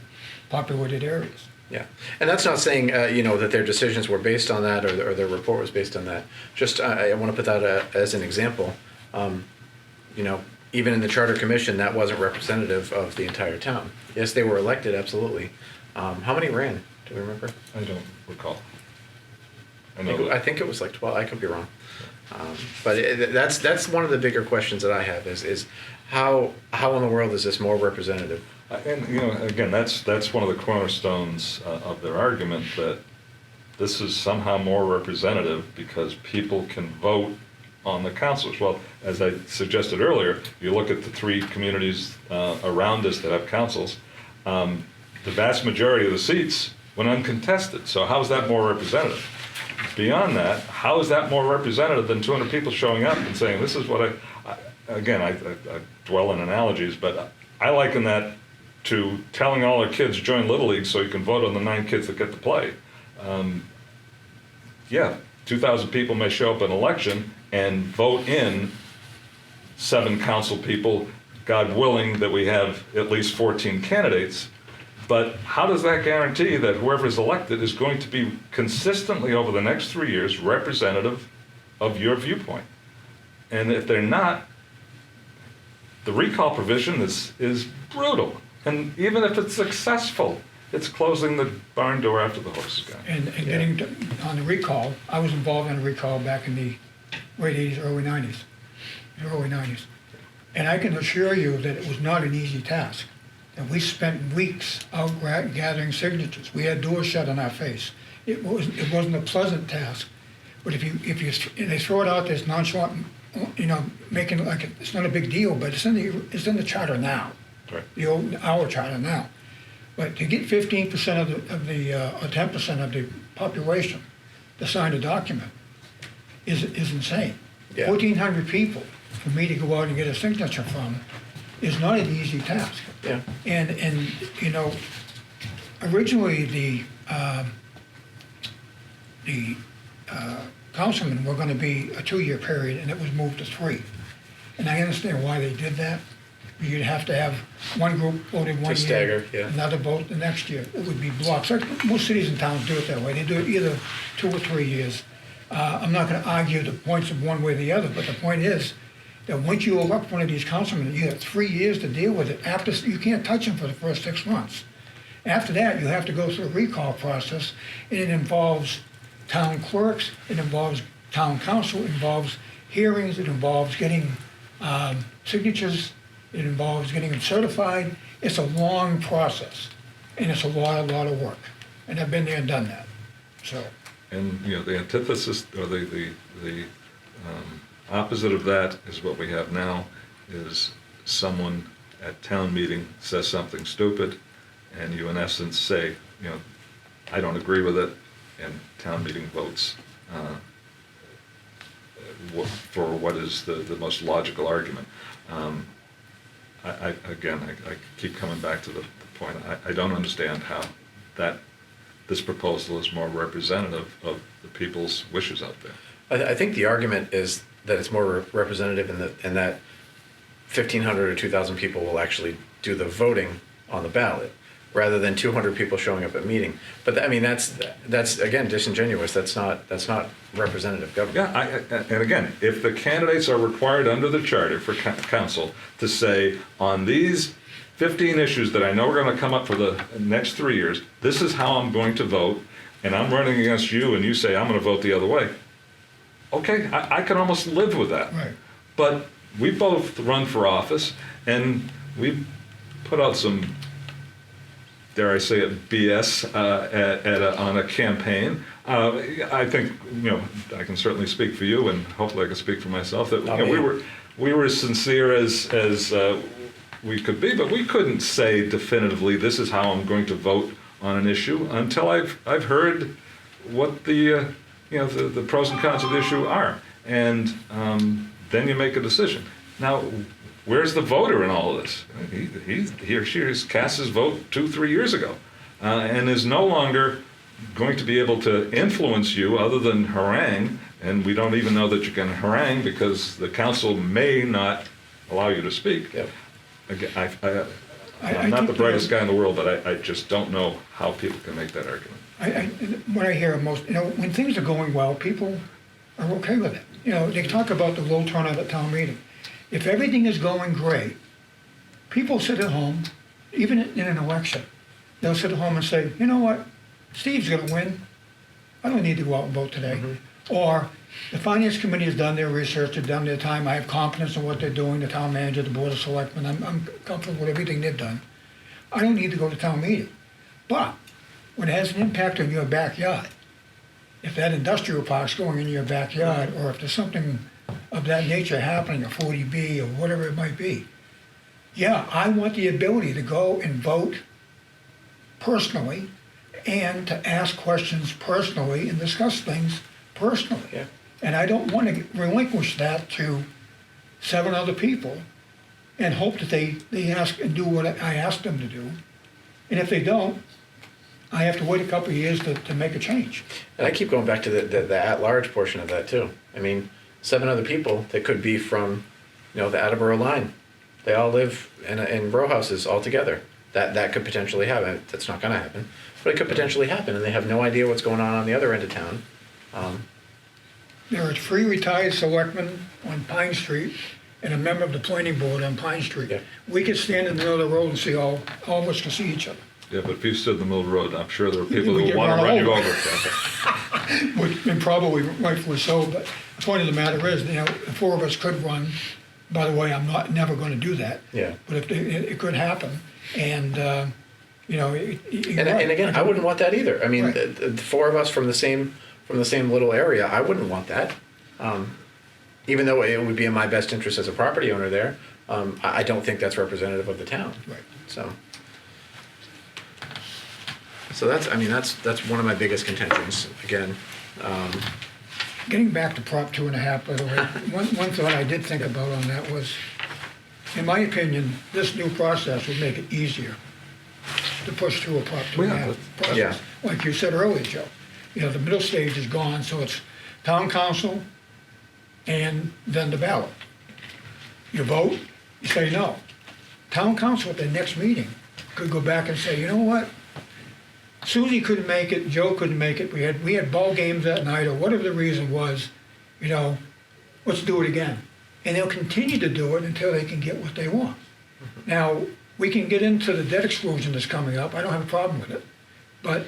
populated areas. Yeah, and that's not saying that their decisions were based on that or their report was based on that. Just I want to put that as an example. Even in the Charter Commission, that wasn't representative of the entire town. Yes, they were elected, absolutely. How many ran? Do we remember? I don't recall. I think it was like 12. I could be wrong. But that's one of the bigger questions that I have is how in the world is this more representative? And again, that's one of the cornerstones of their argument, that this is somehow more representative because people can vote on the councils. Well, as I suggested earlier, you look at the 3 communities around us that have councils, the vast majority of the seats went uncontested. So how is that more representative? Beyond that, how is that more representative than 200 people showing up and saying, this is what I dwell in analogies, but I liken that to telling all our kids join Little League so you can vote on the 9 kids that get to play. 2,000 people may show up in an election and vote in 7 council people, God willing that we have at least 14 candidates. But how does that guarantee that whoever is elected is going to be consistently over the next 3 years representative of your viewpoint? And if they're not, the recall provision is brutal. And even if it's successful, it's closing the barn door after the horse is gone. And getting on the recall, I was involved in a recall back in the late 80s, early 90s. And I can assure you that it was not an easy task. And we spent weeks out gathering signatures. We had doors shut in our face. It wasn't a pleasant task. But if they throw it out there as nonchalant, making it like it's not a big deal, but it's in the charter now. Right. Our charter now. But to get 15% of the or 10% of the population to sign a document is insane. Yeah. 1,400 people for me to go out and get a signature from is not an easy task. Yeah. And originally the councilmen were going to be a 2-year period, and it was moved to 3. And I understand why they did that. You'd have to have one group voted one year, stagger, yeah. another vote the next year. It would be blocks. Most cities and towns do it that way. They do it either 2 or 3 years. I'm not going to argue the points of one way or the other, but the point is that once you elect one of these councilmen, you have 3 years to deal with it. After, you can't touch them for the first 6 months. After that, you have to go through a recall process, and it involves town clerks, it involves town council, it involves hearings, it involves getting signatures, it involves getting them certified. It's a long process, and it's a lot of work. And I've been there and done that. So. And the antithesis, or the opposite of that is what we have now, is someone at town meeting says something stupid, and you in essence say, I don't agree with it, and town meeting votes for what is the most logical argument. I keep coming back to the point. I don't understand how this proposal is more representative of the people's wishes out there. I think the argument is that it's more representative in that 1,500 or 2,000 people will actually do the voting on the ballot. rather than 200 people showing up at a meeting. But I mean, that's again disingenuous. That's not representative government. Yeah, and again, if the candidates are required under the charter for council to say, on these 15 issues that I know are going to come up for the next 3 years, this is how I'm going to vote, and I'm running against you, and you say I'm going to vote the other way. Okay, I can almost live with that. Right. But we both run for office, and we put out some, dare I say it, BS on a campaign. I think, I can certainly speak for you, and hopefully I can speak for myself, that we were as sincere as we could be, but we couldn't say definitively, this is how I'm going to vote on an issue until I've heard what the pros and cons of the issue are, and then you make a decision. Now, where's the voter in all of this? He or she has cast his vote 2-3 years ago, and is no longer going to be able to influence you other than harangue, and we don't even know that you can harangue because the council may not allow you to speak. Yep. Again, I I'm not the think brightest guy in the world, but I just don't know how people can make that argument. What I hear most, when things are going well, people are okay with it. They talk about the low turnout at town meeting. If everything is going great, people sit at home, even in an election, they'll sit at home and say, you know what, Steve's gonna win. I don't need to go out and vote today. Or the finance committee has done their research, they've done their time, I have confidence in what they're doing, the town manager, the board of selectmen, I'm comfortable with everything they've done. I don't need to go to town meeting. But when it has an impact on your backyard, if that industrial park's going in your backyard, or if there's something of that nature happening, a 40B or whatever it might be, yeah, I want the ability to go and vote personally and to ask questions personally and discuss things personally. Yeah. And I don't want to relinquish that to 7 other people and hope that they ask and do what I ask them to do. And if they don't, I have to wait a couple of years to make a change. And I keep going back to the at-large portion of that too. I mean, 7 other people that could be from, the Attleboro line. They all live in row houses all together. That could potentially happen. That's not going to happen, but it could potentially happen, and they have no idea what's going on the other end of town. There are 3 retired selectmen on Pine Street and a member of the planning board on Pine Street. Yeah. We could stand in the middle of the road and see all of us can see each other. Yeah, but if you stood in the middle of the road, I'm sure there are people We who get want to run run you over. over. And probably rightfully so, but the point of the matter is, the 4 of us could run. By the way, I'm never going to do that. Yeah. But if it could happen, and you're And right. again, I wouldn't want that either. I mean, Right. the 4 of us from the same little area, I wouldn't want that. Even though it would be in my best interest as a property owner there, I don't think that's representative of the town. Right. So that's one of my biggest contentions. Again, Getting back to Prop 2.5, by the way, one thought I did think about on that was, in my opinion, this new process would make it easier to push through a Prop 2.5 process. Yeah. Like you said earlier, Joe, the middle stage is gone, so it's town council and then the ballot. You vote, you say no. Town council at the next meeting could go back and say, you know what? Susie couldn't make it, Joe couldn't make it, we had ball games that night, or whatever the reason was, let's do it again. And they'll continue to do it until they can get what they want. Now, we can get into the debt exclusion that's coming up, I don't have a problem with it. But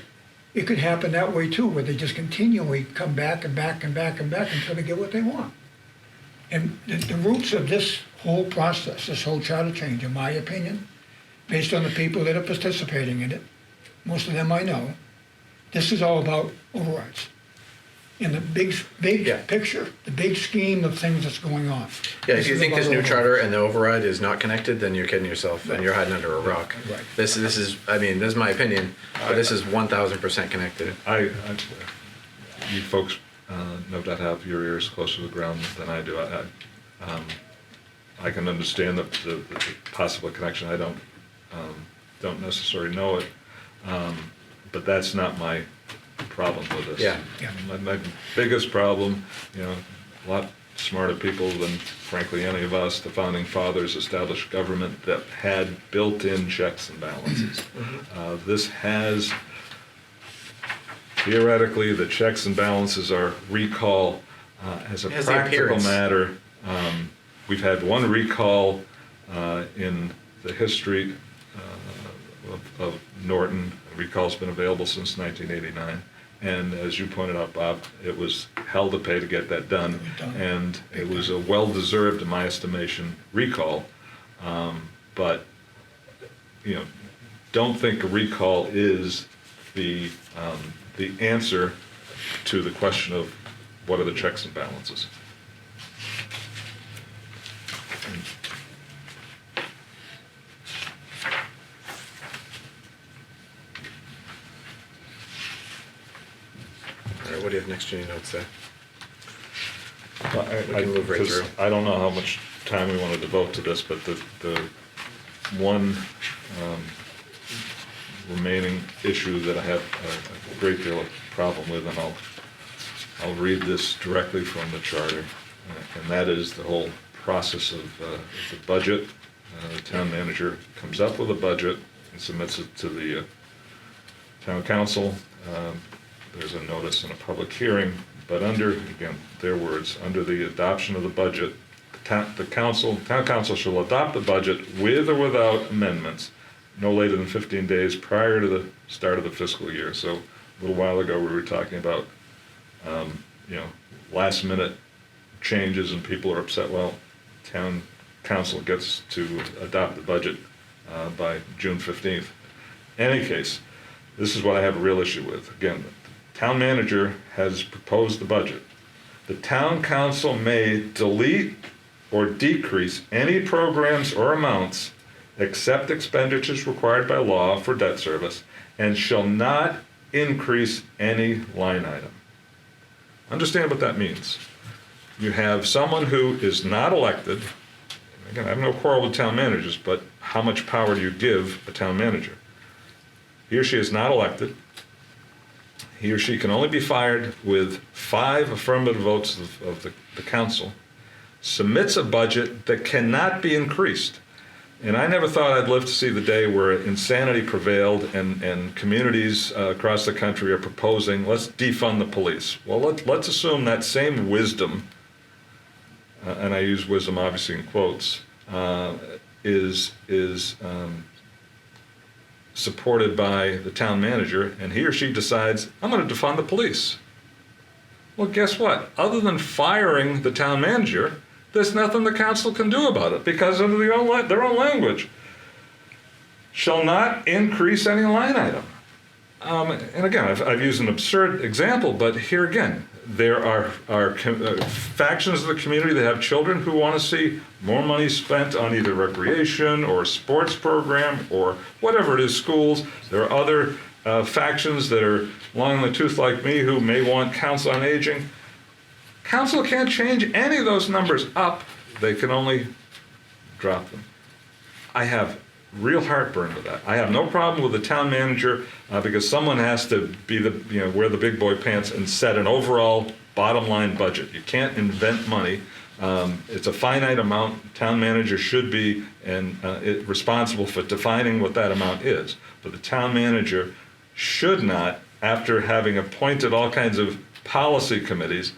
it could happen that way too, where they just continually come back and back and back and back until they get what they want. And the roots of this whole process, this whole charter change, in my opinion, based on the people that are participating in it, most of them I know, this is all about overrides. In the big Yeah. picture, the big scheme of things that's going on. yeah, if you is think about this new overrides. charter and the override is not connected, then you're kidding yourself and you're hiding under a rock. Right. This is, this is my opinion, but this is 1,000% connected. You folks no doubt have your ears closer to the ground than I do. I can understand the possible connection. I don't necessarily know it, but that's not my problem with this. Yeah. Yeah. My biggest problem, a lot smarter people than, frankly, any of us. The founding fathers established government that had built-in checks and balances. This has, theoretically, the checks and balances are recall. As a It has the practical appearance. matter, we've had one recall in the history of Norton. The recall's been available since 1989. And as you pointed out, Bob, it was hell to pay to get that done. And it was a well-deserved, in my estimation, recall. But, don't think a recall is the answer to the question of what are the checks and balances. All right, what do you have next in your notes there? Well, We can move right 'cause through. I don't know how much time we want to devote to this, but the one remaining issue that I have a great deal of problem with, and I'll read this directly from the charter, and that is the whole process of the budget. The town manager comes up with a budget and submits it to the town council. There's a notice and a public hearing, but under, again, their words, under the adoption of the budget, town council shall adopt the budget with or without amendments no later than 15 days prior to the start of the fiscal year. So a little while ago, we were talking about, last minute changes and people are upset. Well, town council gets to adopt the budget by June 15th. In any case, this is what I have a real issue with. Again, the town manager has proposed the budget. The town council may delete or decrease any programs or amounts except expenditures required by law for debt service and shall not increase any line item. Understand what that means. You have someone who is not elected. Again, I have no quarrel with town managers, but how much power do you give a town manager? He or she is not elected. He or she can only be fired with 5 affirmative votes of the council, submits a budget that cannot be increased. And I never thought I'd live to see the day where insanity prevailed and communities across the country are proposing, let's defund the police. Well, let's assume that same wisdom, and I use wisdom obviously in quotes, is supported by the town manager, and he or she decides, I'm going to defund the police. Well, guess what? Other than firing the town manager, there's nothing the council can do about it, because under their own language, shall not increase any line item. And again, I've used an absurd example, but here again, there are factions of the community that have children who want to see more money spent on either recreation or sports program or whatever it is, schools. There are other factions that are long in the tooth like me who may want council on aging. Council can't change any of those numbers up. They can only drop them. I have real heartburn with that. I have no problem with the town manager because someone has to be wear the big boy pants and set an overall bottom line budget. You can't invent money. It's a finite amount. Town manager should be responsible for defining what that amount is. But the town manager should not, after having appointed all kinds of policy committees,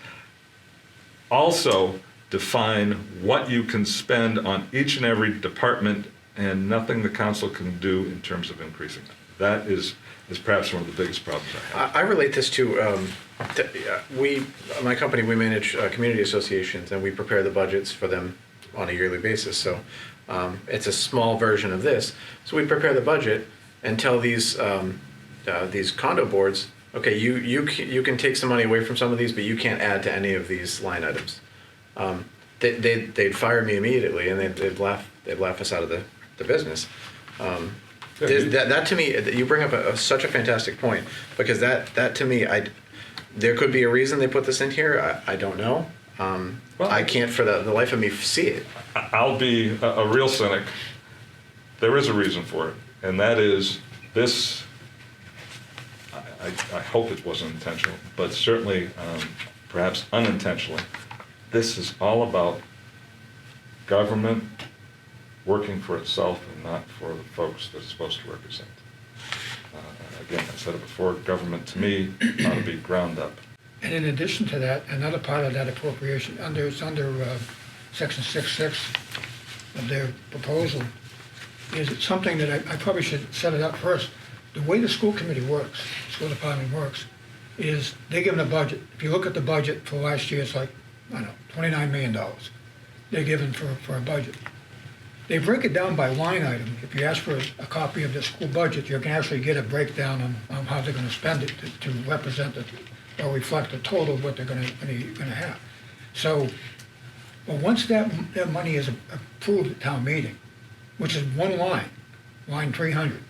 also define what you can spend on each and every department, and nothing the council can do in terms of increasing it. That is perhaps one of the biggest problems I have. I relate this to, my company, we manage community associations, and we prepare the budgets for them on a yearly basis. So it's a small version of this. So we prepare the budget and tell these condo boards, okay, you can take some money away from some of these, but you can't add to any of these line items. They'd fire me immediately, and they'd laugh us out of the business. That to me, you bring up such a fantastic point, because that to me, there could be a reason they put this in here. I don't know. I can't for the life of me see it. I'll be a real cynic. There is a reason for it, and that is this. I hope it wasn't intentional, but certainly perhaps unintentionally. this is all about government working for itself and not for the folks that it's supposed to represent. Again, I said it before, government to me ought to be ground up. And in addition to that, another part of that appropriation, it's under section 6.6 of their proposal, is something that I probably should set it up first. The way the school committee works, school department works, is they give them a budget. If you look at the budget for last year, it's like, I don't know, $29 million they're given for a budget. They break it down by line item. If you ask for a copy of the school budget, you can actually get a breakdown on how they're going to spend it to represent it or reflect the total of what they're going to have. So, well, once that money is approved at town meeting, which is one line 300,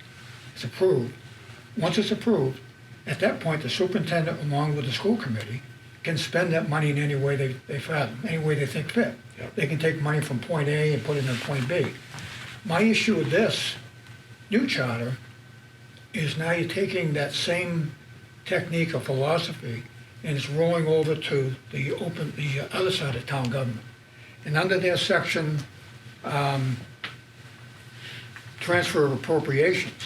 it's approved. Once it's approved, at that point, the superintendent, along with the school committee, can spend that money in any way they fathom, any way they think fit. Yep. They can take money from point A and put it in point B. My issue with this new charter is now you're taking that same technique or philosophy and it's rolling over to the other side of town government. And under their section, transfer of appropriations,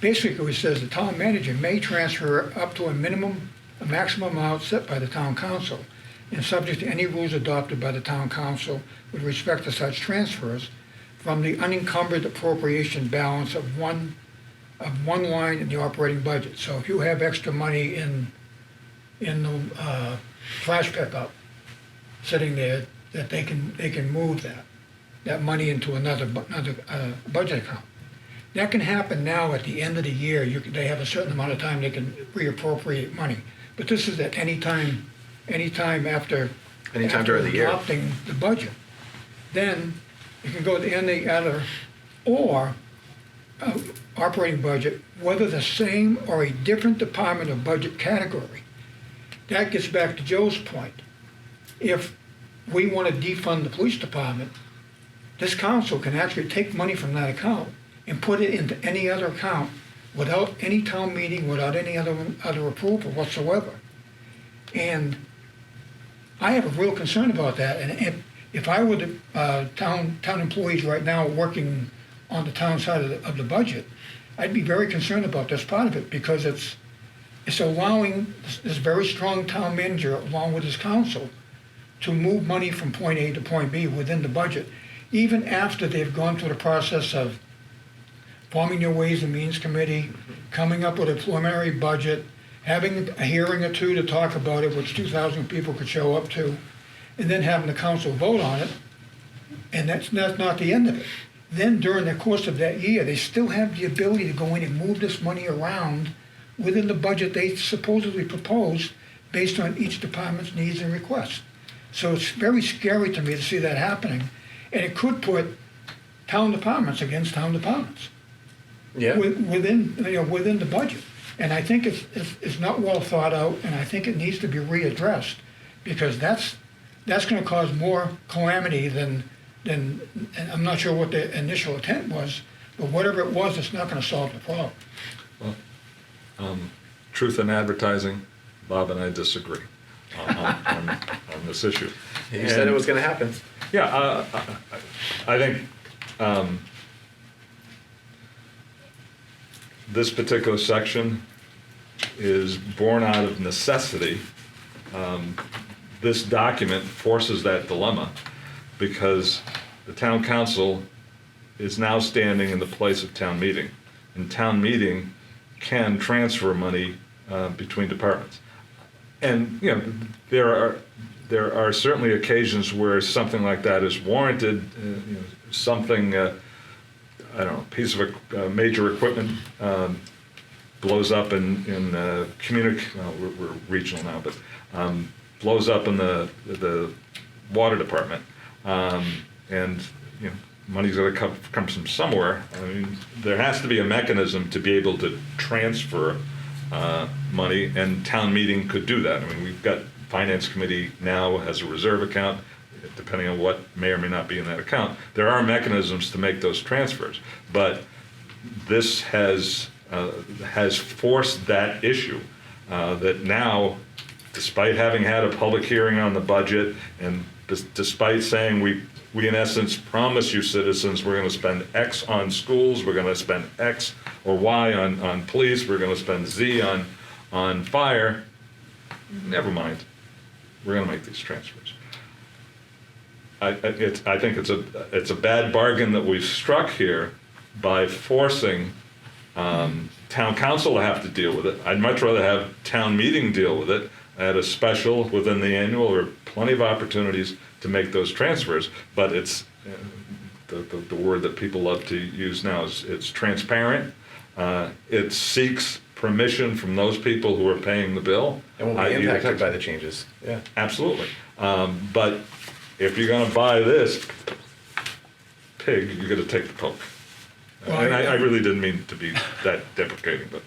basically it says the town manager may transfer up to a maximum amount set by the town council and subject to any rules adopted by the town council with respect to such transfers from the unencumbered appropriation balance of one line in the operating budget. So if you have extra money in the trash pickup sitting there, that they can move that money into another budget account. That can happen now at the end of the year. They have a certain amount of time they can reappropriate money. But this is at any time after during the year. adopting the budget. Then you can go to any other or operating budget, whether the same or a different department or budget category. That gets back to Joe's point. If we want to defund the police department, this council can actually take money from that account and put it into any other account without any town meeting, without any other approval whatsoever. And I have a real concern about that. And if I were the town employees right now working on the town side of the budget, I'd be very concerned about this part of it because it's allowing this very strong town manager along with his council to move money from point A to point B within the budget, even after they've gone through the process of forming their Ways and Means Committee, coming up with a preliminary budget, having a hearing or two to talk about it, which 2,000 people could show up to, and then having the council vote on it, and that's not the end of it. Then during the course of that year, they still have the ability to go in and move this money around within the budget they supposedly proposed based on each department's needs and requests. So it's very scary to me to see that happening, and it could put town departments against town departments. Yeah. Within the budget. And I think it's not well thought out, and I think it needs to be readdressed because that's going to cause more calamity than and I'm not sure what the initial intent was, but whatever it was, it's not going to solve the problem. Well, truth in advertising, Bob and I disagree on this issue. You said it was going to happen. Yeah, I think this particular section is born out of necessity. This document forces that dilemma because the town council is now standing in the place of town meeting, and town meeting can transfer money between departments. And there are certainly occasions where something like that is warranted. Something I don't know, piece of major equipment blows up in community. Well, we're regional now, but blows up in the water department, and money's got to come from somewhere. I mean, there has to be a mechanism to be able to transfer money, and town meeting could do that. I mean, we've got finance committee now has a reserve account. Depending on what may or may not be in that account, there are mechanisms to make those transfers. But this has forced that issue that now despite having had a public hearing on the budget, and despite saying we in essence promise you citizens we're going to spend X on schools, we're going to spend X or Y on police, we're going to spend Z on fire, never mind, we're going to make these transfers. I think it's a bad bargain that we've struck here by forcing town council to have to deal with it. I'd much rather have town meeting deal with it. At a special within the annual, there are plenty of opportunities to make those transfers, but it's the word that people love to use now is it's transparent. It seeks permission from those people who are paying the bill. And will be impacted by the changes. Yeah. Absolutely. But if you're going to buy this pig, you're going to take the poke. Well, And I really didn't mean to be that deprecating, but.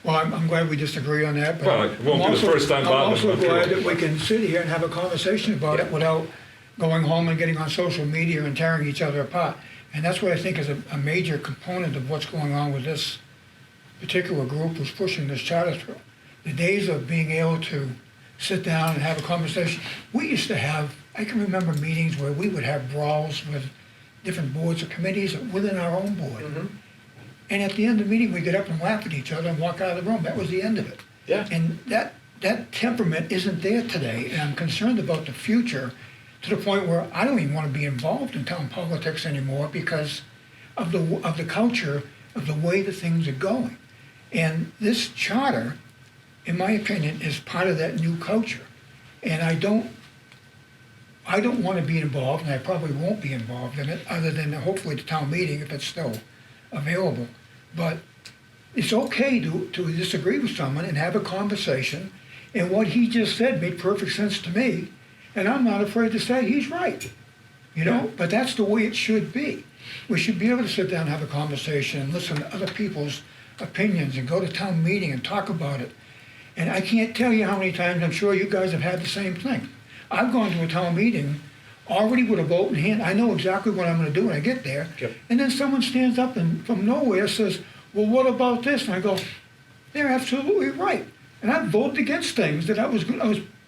Well, I'm glad we disagree on that, but Well, it won't I'm be the first time, Bob. I'm also I'm sure. glad that we can sit here and have a conversation about it Yeah. without going home and getting on social media and tearing each other apart. And that's what I think is a major component of what's going on with this particular group who's pushing this charter through. The days of being able to sit down and have a conversation. We used to have, I can remember meetings where we would have brawls with different boards or committees within our own board. Mm-hmm. And at the end of the meeting, we get up and laugh at each other and walk out of the room. That was the end of it. Yeah. And that temperament isn't there today, and I'm concerned about the future to the point where I don't even want to be involved in town politics anymore because of the culture of the way that things are going. And this charter, in my opinion, is part of that new culture. And I don't want to be involved, and I probably won't be involved in it, other than hopefully the town meeting if it's still available. But it's okay to disagree with someone and have a conversation. And what he just said made perfect sense to me. And I'm not afraid to say he's right. You know, but that's the way it should be. We should be able to sit down and have a conversation and listen to other people's opinions and go to town meeting and talk about it. And I can't tell you how many times, I'm sure you guys have had the same thing. I've gone to a town meeting already with a vote in hand. I know exactly what I'm going to do when I get there. Yep. And then someone stands up and from nowhere says, well, what about this? And I go, they're absolutely right. And I voted against things that I was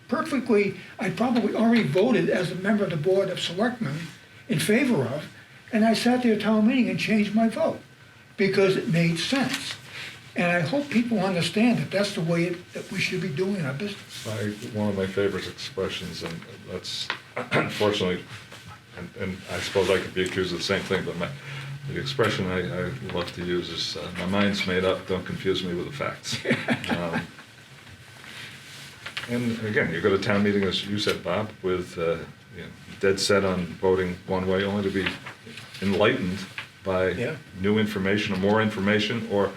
perfectly, I probably already voted as a member of the Board of Selectmen in favor of. And I sat there at town meeting and changed my vote because it made sense. And I hope people understand that that's the way that we should be doing our business. One of my favorite expressions, and that's unfortunately, and I suppose I could be accused of the same thing, but the expression I love to use is, my mind's made up, don't confuse me with the facts. And again, you go to town meeting, as you said, Bob, with dead set on voting one way, only to be enlightened by new information or more information, or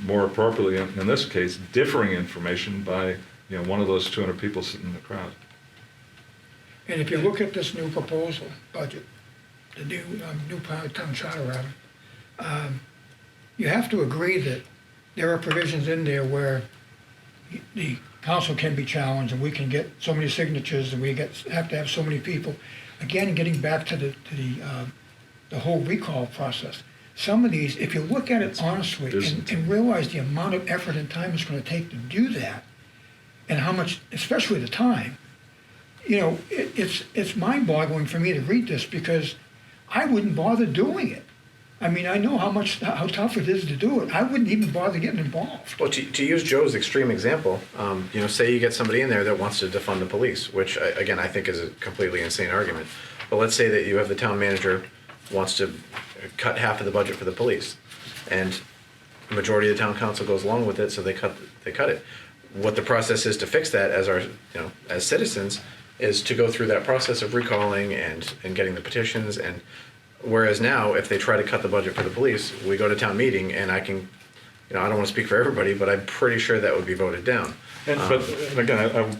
more appropriately, in this case, differing information by one of those 200 people sitting in the crowd. And if you look at this new proposal budget, the new town charter rather, you have to agree that there are provisions in there where the council can be challenged and we can get so many signatures and we have to have so many people. Again, getting back to the whole recall process. Some of these, if you look at it honestly and realize the amount of effort and time it's going to take to do that, and how much, especially the time, it's mind-boggling for me to read this because I wouldn't bother doing it. I mean, I know how tough it is to do it. I wouldn't even bother getting involved. Well, to use Joe's extreme example, say you get somebody in there that wants to defund the police, which again I think is a completely insane argument. But let's say that you have the town manager wants to cut half of the budget for the police, and the majority of the town council goes along with it, so they cut it. What the process is to fix that as citizens is to go through that process of recalling and getting the petitions. And whereas now, if they try to cut the budget for the police, we go to town meeting and I can, I don't want to speak for everybody, but I'm pretty sure that would be voted down. And again,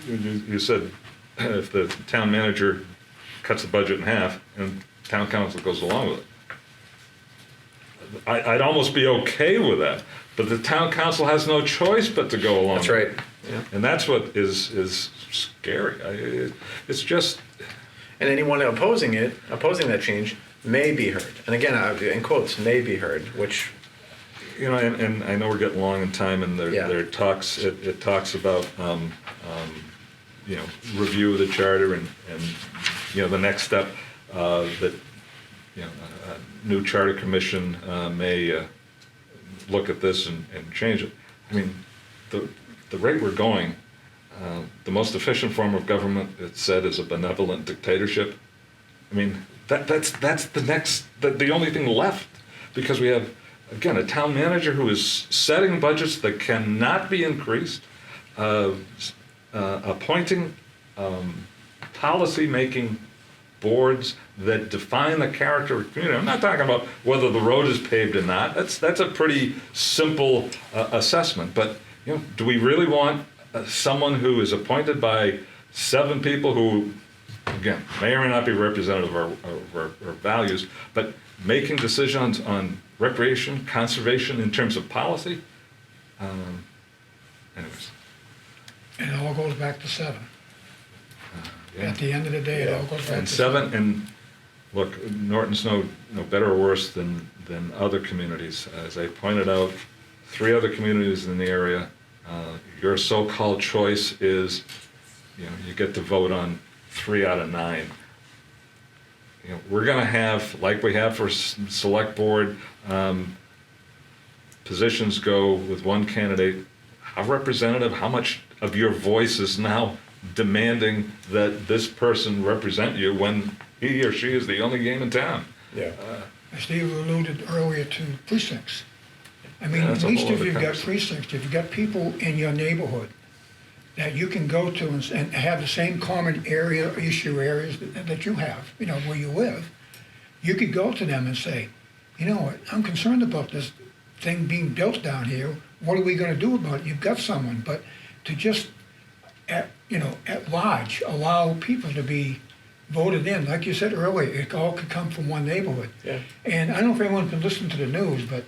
you said if the town manager cuts the budget in half and town council goes along with it, I'd almost be okay with that. But the town council has no choice but to go along. That's right. Yeah. And that's what is scary. It's just. And anyone opposing that change may be heard. And again, in quotes, may be heard, which and I know we're getting long in time, and Yeah. there talks, it talks about, review of the charter and, the next step, that, a new charter commission may look at this and change it. I mean, the rate we're going, the most efficient form of government, it's said, is a benevolent dictatorship. I mean, that's the only thing left, because we have, again, a town manager who is setting budgets that cannot be increased, appointing policy-making boards that define the character of the community. I'm not talking about whether the road is paved or not. That's a pretty simple assessment. But do we really want someone who is appointed by 7 people who, again, may or may not be representative of our values, but making decisions on recreation, conservation in terms of policy? Anyways. And it all goes back to 7. Yeah. At the end of the day, it all goes back And to 7, and look, Norton's no better or worse than other communities. As I pointed out, 3 other communities in the area, your so-called choice is, you get to vote on 3 out of 9. We're gonna have, like we have for select board, positions go with one candidate. How representative, how much of your voice is now demanding that this person represent you when he or she is the only game in town? Yeah. Steve alluded earlier to precincts. I mean, Yeah, at that's a least whole if other you've got conversation. precincts, if you've got people in your neighborhood that you can go to and have the same common issue areas that you have, where you live, you could go to them and say, I'm concerned about this thing being built down here. What are we gonna do about it? You've got someone, but to just, at large, allow people to be voted in, like you said earlier, it all could come from one neighborhood. Yeah. And I don't know if anyone's been listening to the news, but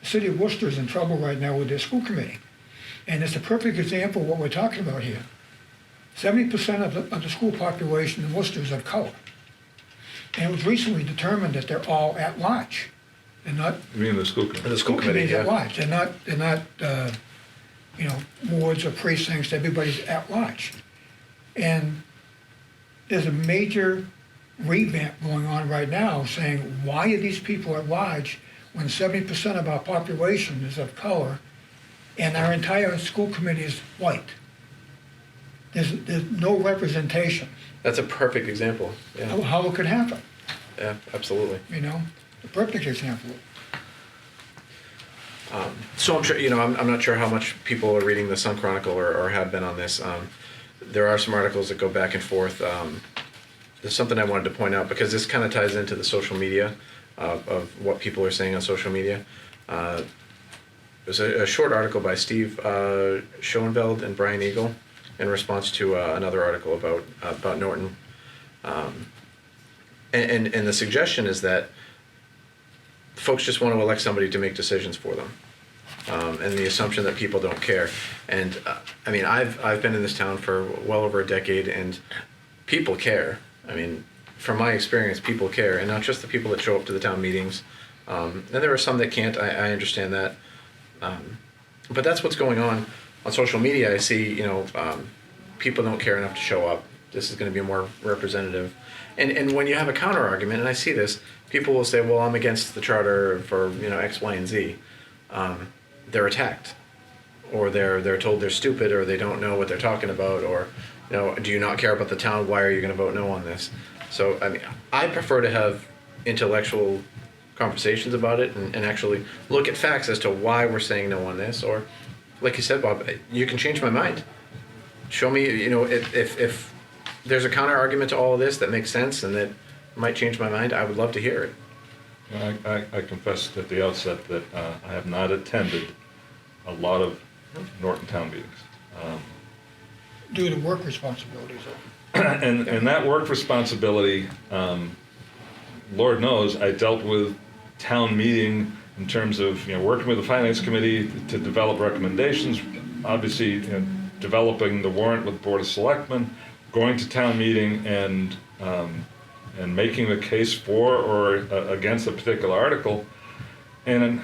the city of Worcester is in trouble right now with their school committee. And it's a perfect example of what we're talking about here. 70% of the school population in Worcester is of color. And it was recently determined that they're all at large. They're not You mean the school committee? The school committee, committees at yeah. large. They're not wards or precincts. Everybody's at large. And there's a major revamp going on right now saying, why are these people at large when 70% of our population is of color and our entire school committee is white? There's no representation That's a perfect example. Yeah. of how it could happen, Yeah, absolutely. The perfect example. So I'm sure, I'm not sure how much people are reading the Sun Chronicle or have been on this. There are some articles that go back and forth. There's something I wanted to point out, because this kind of ties into the social media of what people are saying on social media. There's a short article by Steve Schoenfeld and Brian Eagle in response to another article about Norton. And the suggestion is that folks just want to elect somebody to make decisions for them, and the assumption that people don't care. And I mean, I've been in this town for well over a decade, and people care. I mean, from my experience, people care, and not just the people that show up to the town meetings. And there are some that can't. I understand that, but that's what's going on social media. I see, people don't care enough to show up. This is going to be more representative. And when you have a counter argument, and I see this, people will say, well, I'm against the charter for, X, Y, and Z. They're attacked, or they're told they're stupid, or they don't know what they're talking about, or, do you not care about the town? Why are you going to vote no on this? So, I mean, I prefer to have intellectual conversations about it and actually look at facts as to why we're saying no on this. Or, like you said, Bob, you can change my mind. Show me, if there's a counter argument to all of this that makes sense and that might change my mind, I would love to hear it. I confessed at the outset that I have not attended a lot of Norton town meetings. Due to work responsibilities. And that work responsibility, Lord knows, I dealt with town meeting in terms of, working with the finance committee to develop recommendations, obviously, developing the warrant with the Board of Selectmen, going to town meeting and making the case for or against a particular article. And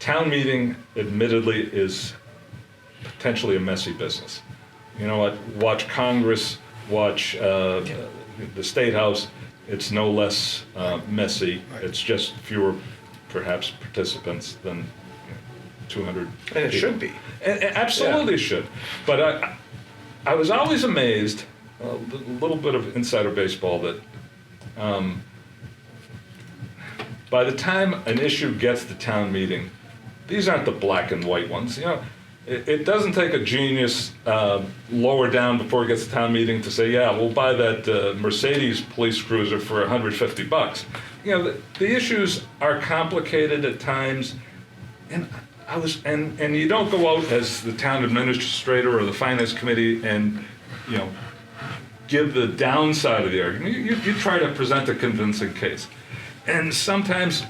town meeting admittedly is potentially a messy business. You know what, watch Congress, watch the State House, it's no less messy. Right. It's just fewer, perhaps, participants than 200 And it people. should be. And absolutely should. But I was always amazed, a little bit of insider baseball, that by the time an issue gets to town meeting, these aren't the black and white ones. You know, it doesn't take a genius lower down before it gets to town meeting to say, yeah, we'll buy that Mercedes police cruiser for $150. You know, the issues are complicated at times, and and you don't go out as the town administrator or the finance committee and, you know, give the downside of the argument. You try to present a convincing case. And sometimes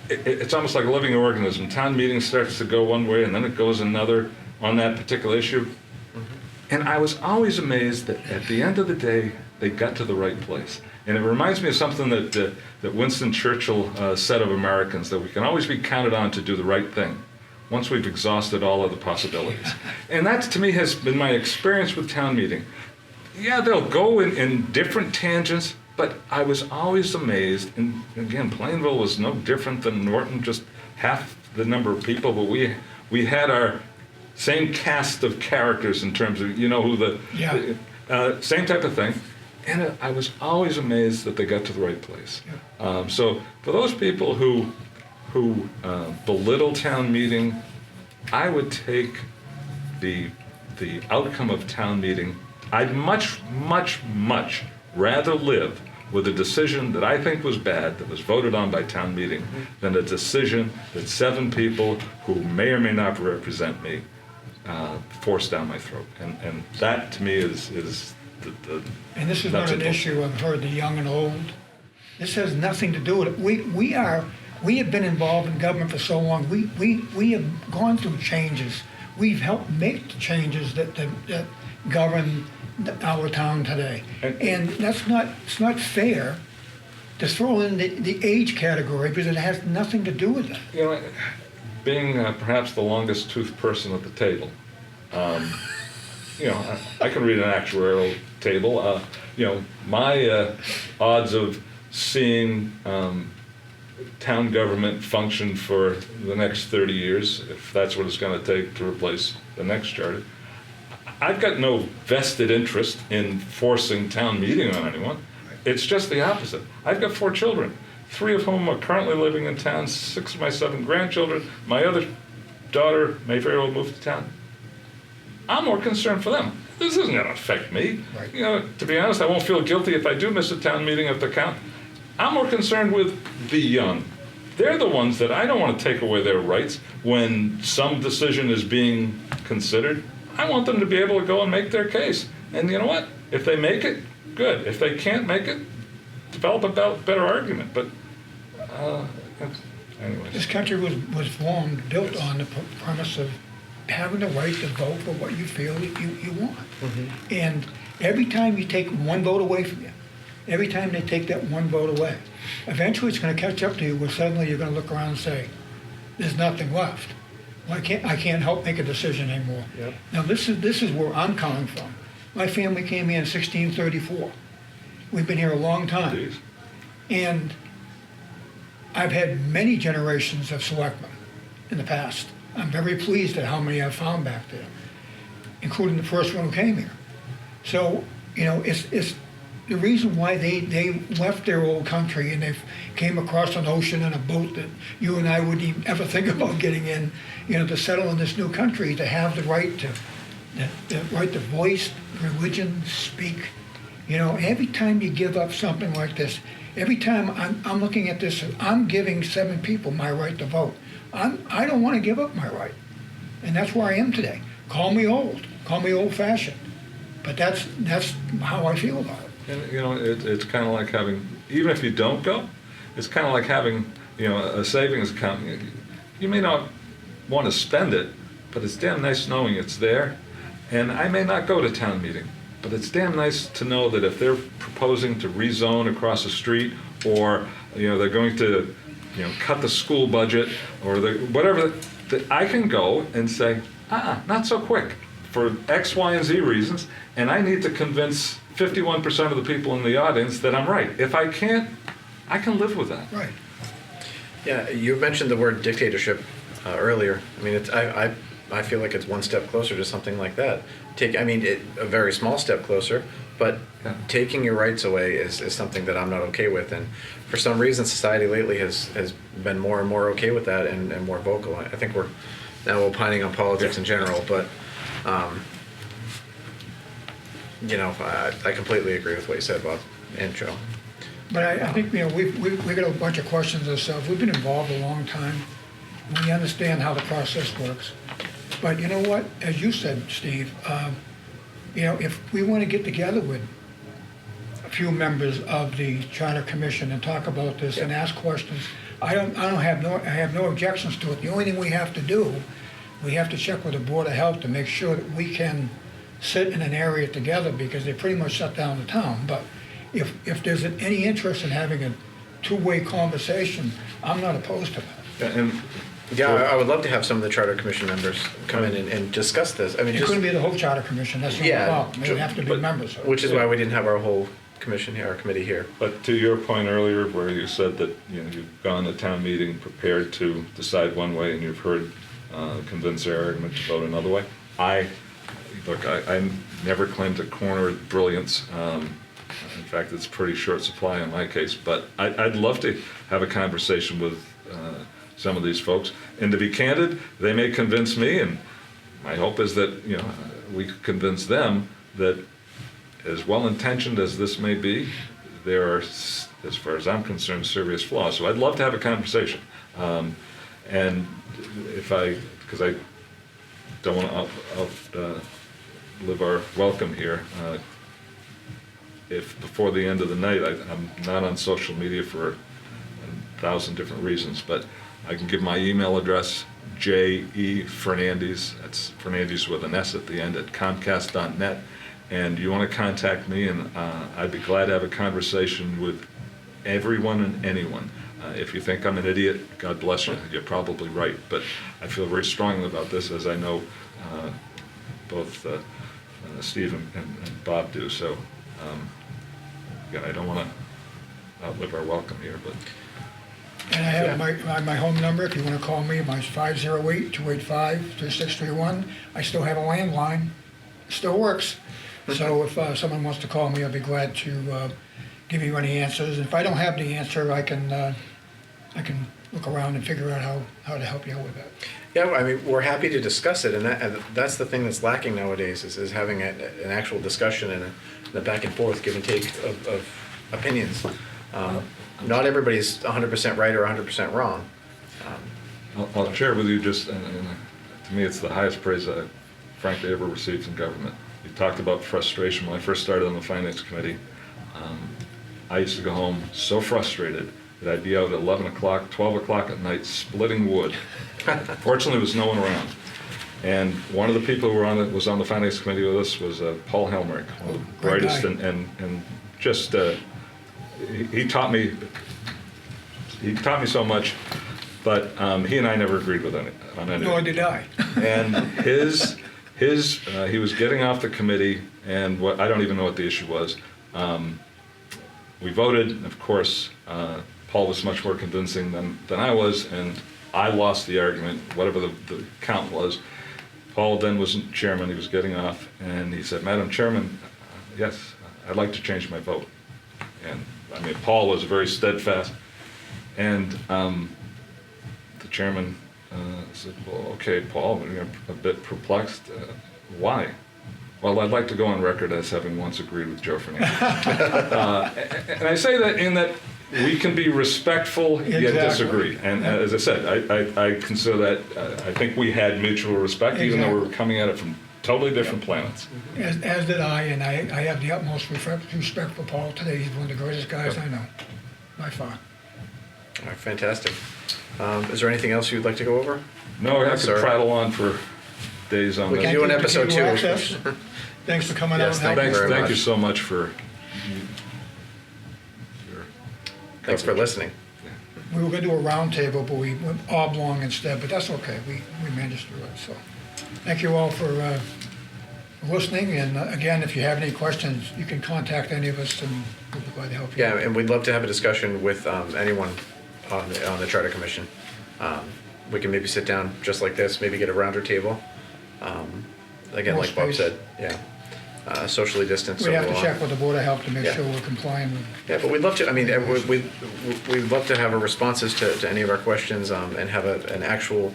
it's almost like a living organism. Town meeting starts to go one way and then it goes another on that particular issue. Mm-hmm. And I was always amazed that at the end of the day, they got to the right place. And it reminds me of something that Winston Churchill said of Americans, that we can always be counted on to do the right thing once we've exhausted all other possibilities. And that, to me, has been my experience with town meeting. Yeah, they'll go in different tangents, but I was always amazed, and again, Plainville was no different than Norton, just half the number of people, but we had our same cast of characters in terms of, you know, who same type of thing. And I was always amazed that they got to the right place. Yeah. So for those people who belittle town meeting, I would take the outcome of town meeting. I'd much, much, much rather live with a decision that I think was bad, that was voted on by town meeting, than a decision that 7 people who may or may not represent me forced down my throat. And that, to me, is the And this is not an issue I've heard the young and old. This has nothing to do with it. We have been involved in government for so long. We have gone through changes. We've helped make the changes that govern our town today. And it's not fair to throw in the age category, because it has nothing to do with it. You know, being perhaps the longest toothed person at the table, you know, I can read an actuarial table. You know, my odds of seeing town government function for the next 30 years, if that's what it's going to take to replace the next charter, I've got no vested interest in forcing town meeting on anyone. It's just the opposite. I've got 4 children, 3 of whom are currently living in town, 6 of my 7 grandchildren. My other daughter may very well move to town. I'm more concerned for them. This isn't going to affect me. Right. You know, to be honest, I won't feel guilty if I do miss a town meeting at the count. I'm more concerned with the young. They're the ones that I don't want to take away their rights when some decision is being considered. I want them to be able to go and make their case. And you know what? If they make it, good. If they can't make it, develop a better argument. But anyways. This country was formed, built on the premise of having the right to vote for what you feel that you want. Mm-hmm. And every time you take one vote away from you, every time they take that one vote away, eventually it's going to catch up to you where suddenly you're going to look around and say, there's nothing left. Well, I can't help make a decision anymore. Yep. Now this is where I'm coming from. My family came here in 1634. We've been here a long time. Jeez. And I've had many generations of selectmen in the past. I'm very pleased at how many I've found back there, including the first one who came here. So, you know, it's the reason why they left their old country and they came across an ocean in a boat that you and I wouldn't even ever think about getting in, you know, to settle in this new country, to have the right to voice, religion, speak. You know, every time you give up something like this, every time I'm looking at this, I'm giving 7 people my right to vote. I don't want to give up my right. And that's where I am today. Call me old-fashioned. But that's how I feel about it. And, you know, it's kind of like having, even if you don't go, it's kind of like having, you know, a savings account. You may not want to spend it, but it's damn nice knowing it's there. And I may not go to town meeting, but it's damn nice to know that if they're proposing to rezone across the street, or, you know, they're going to cut the school budget or whatever, that I can go and say, not so quick for X, Y, and Z reasons, and I need to convince 51% of the people in the audience that I'm right. If I can't, I can live with that. Right. Yeah, you mentioned the word dictatorship earlier. I mean, I feel like it's one step closer to something like that. A very small step closer, but Yeah. taking your rights away is something that I'm not okay with. And for some reason, society lately has been more and more okay with that and more vocal. I think we're now opining on politics in general, but I completely agree with what you said, Bob and Joe. But I think, we've got a bunch of questions ourselves. We've been involved a long time. We understand how the process works. But you know what? As you said, Steve, if we want to get together with a few members of the Charter Commission and talk about this and ask questions, I have no objections to it. The only thing we have to do, we have to check with the Board of Health to make sure that we can sit in an area together, because they pretty much shut down the town. But if there's any interest in having a two-way conversation, I'm not opposed to that. And Yeah, I would love to have some of the Charter Commission members come in and discuss this. I mean, It couldn't be the whole Charter Commission, that's the only Yeah, problem. They would have to be but- members. which is why we didn't have our whole commission here, our committee here. But to your point earlier, where you said that you've gone to town meeting prepared to decide one way, and you've heard convince their argument to vote another way. I never claim to corner brilliance. In fact, it's pretty short supply in my case. But I'd love to have a conversation with some of these folks, and to be candid, they may convince me, and my hope is that we could convince them that, as well-intentioned as this may be, there are, as far as I'm concerned, serious flaws. So I'd love to have a conversation. And because I don't want to live our welcome here, if before the end of the night, I'm not on social media for 1,000 different reasons, but I can give my email address, J.E. Fernandez, that's Fernandez with an S at the end, at Comcast.net. And you want to contact me, and I'd be glad to have a conversation with everyone and anyone. If you think I'm an idiot, God bless you, you're probably right. But I feel very strongly about this, as I know both Steve and Bob do. So, again, I don't want to outlive our welcome here, but... And I have my home number, if you want to call me, mine's 508-285-2631. I still have a landline, it still works. So if someone wants to call me, I'll be glad to give you any answers. And if I don't have the answer, I can look around and figure out how to help you out with that. Yeah, I mean, we're happy to discuss it, and that's the thing that's lacking nowadays is having an actual discussion and a back and forth, give and take of opinions. Not everybody's 100% right or 100% wrong. I'll share with you just, and to me, it's the highest praise I frankly ever received in government. You talked about frustration. When I first started on the Finance Committee, I used to go home so frustrated that I'd be out at 11 o'clock, 12 o'clock at night splitting wood. Fortunately, there was no one around. And one of the people who was on the Finance Committee with us was Paul Helmerich, one of the Great brightest guy. and just... He taught me so much, but he and I never agreed on anything. Nor did I. And he was getting off the committee, and I don't even know what the issue was. We voted, and of course, Paul was much more convincing than I was, and I lost the argument, whatever the count was. Paul then wasn't chairman, he was getting off, and he said, "Madam Chairman, yes, I'd like to change my vote." And I mean, Paul was very steadfast, and the chairman said, "Well, okay, Paul, we're a bit perplexed. Why?" "Well, I'd like to go on record as having once agreed with Joe Fernandez." And I say that in that we can be respectful yet Exactly. disagree. And as I said, I consider that, I think we had mutual respect, even though we were coming at it from totally different planets. As did I, and I have the utmost respect for Paul today. He's one of the greatest guys I know, by far. All right, fantastic. Is there anything else you'd like to go over? No, I Sir. could prattle on for days on We this. can do an Thank you for episode cable 2. access. Thanks for coming out Yes, and thank helping. you very Thank much. you so much for your Thanks for coverage. listening. We were gonna do a roundtable, but we went oblong instead, but that's okay, we managed through it, so. Thank you all for listening, and again, if you have any questions, you can contact any of us, and we'll be glad to help you. Yeah, and we'd love to have a discussion with anyone on the Charter Commission. We can maybe sit down just like this, maybe get a rounder table. Again, More like Bob space. said, yeah, socially distanced. We so have to we'll, check with the Board of Health to make yeah. sure we're complying with. Yeah, but we'd love to, I mean, we'd love to have a responses to any of our questions and have an actual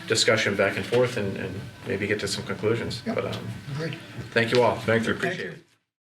discussion back and forth and maybe get to some conclusions. Yep. But Agreed. thank you all. Thank you. Appreciate Thank it. you.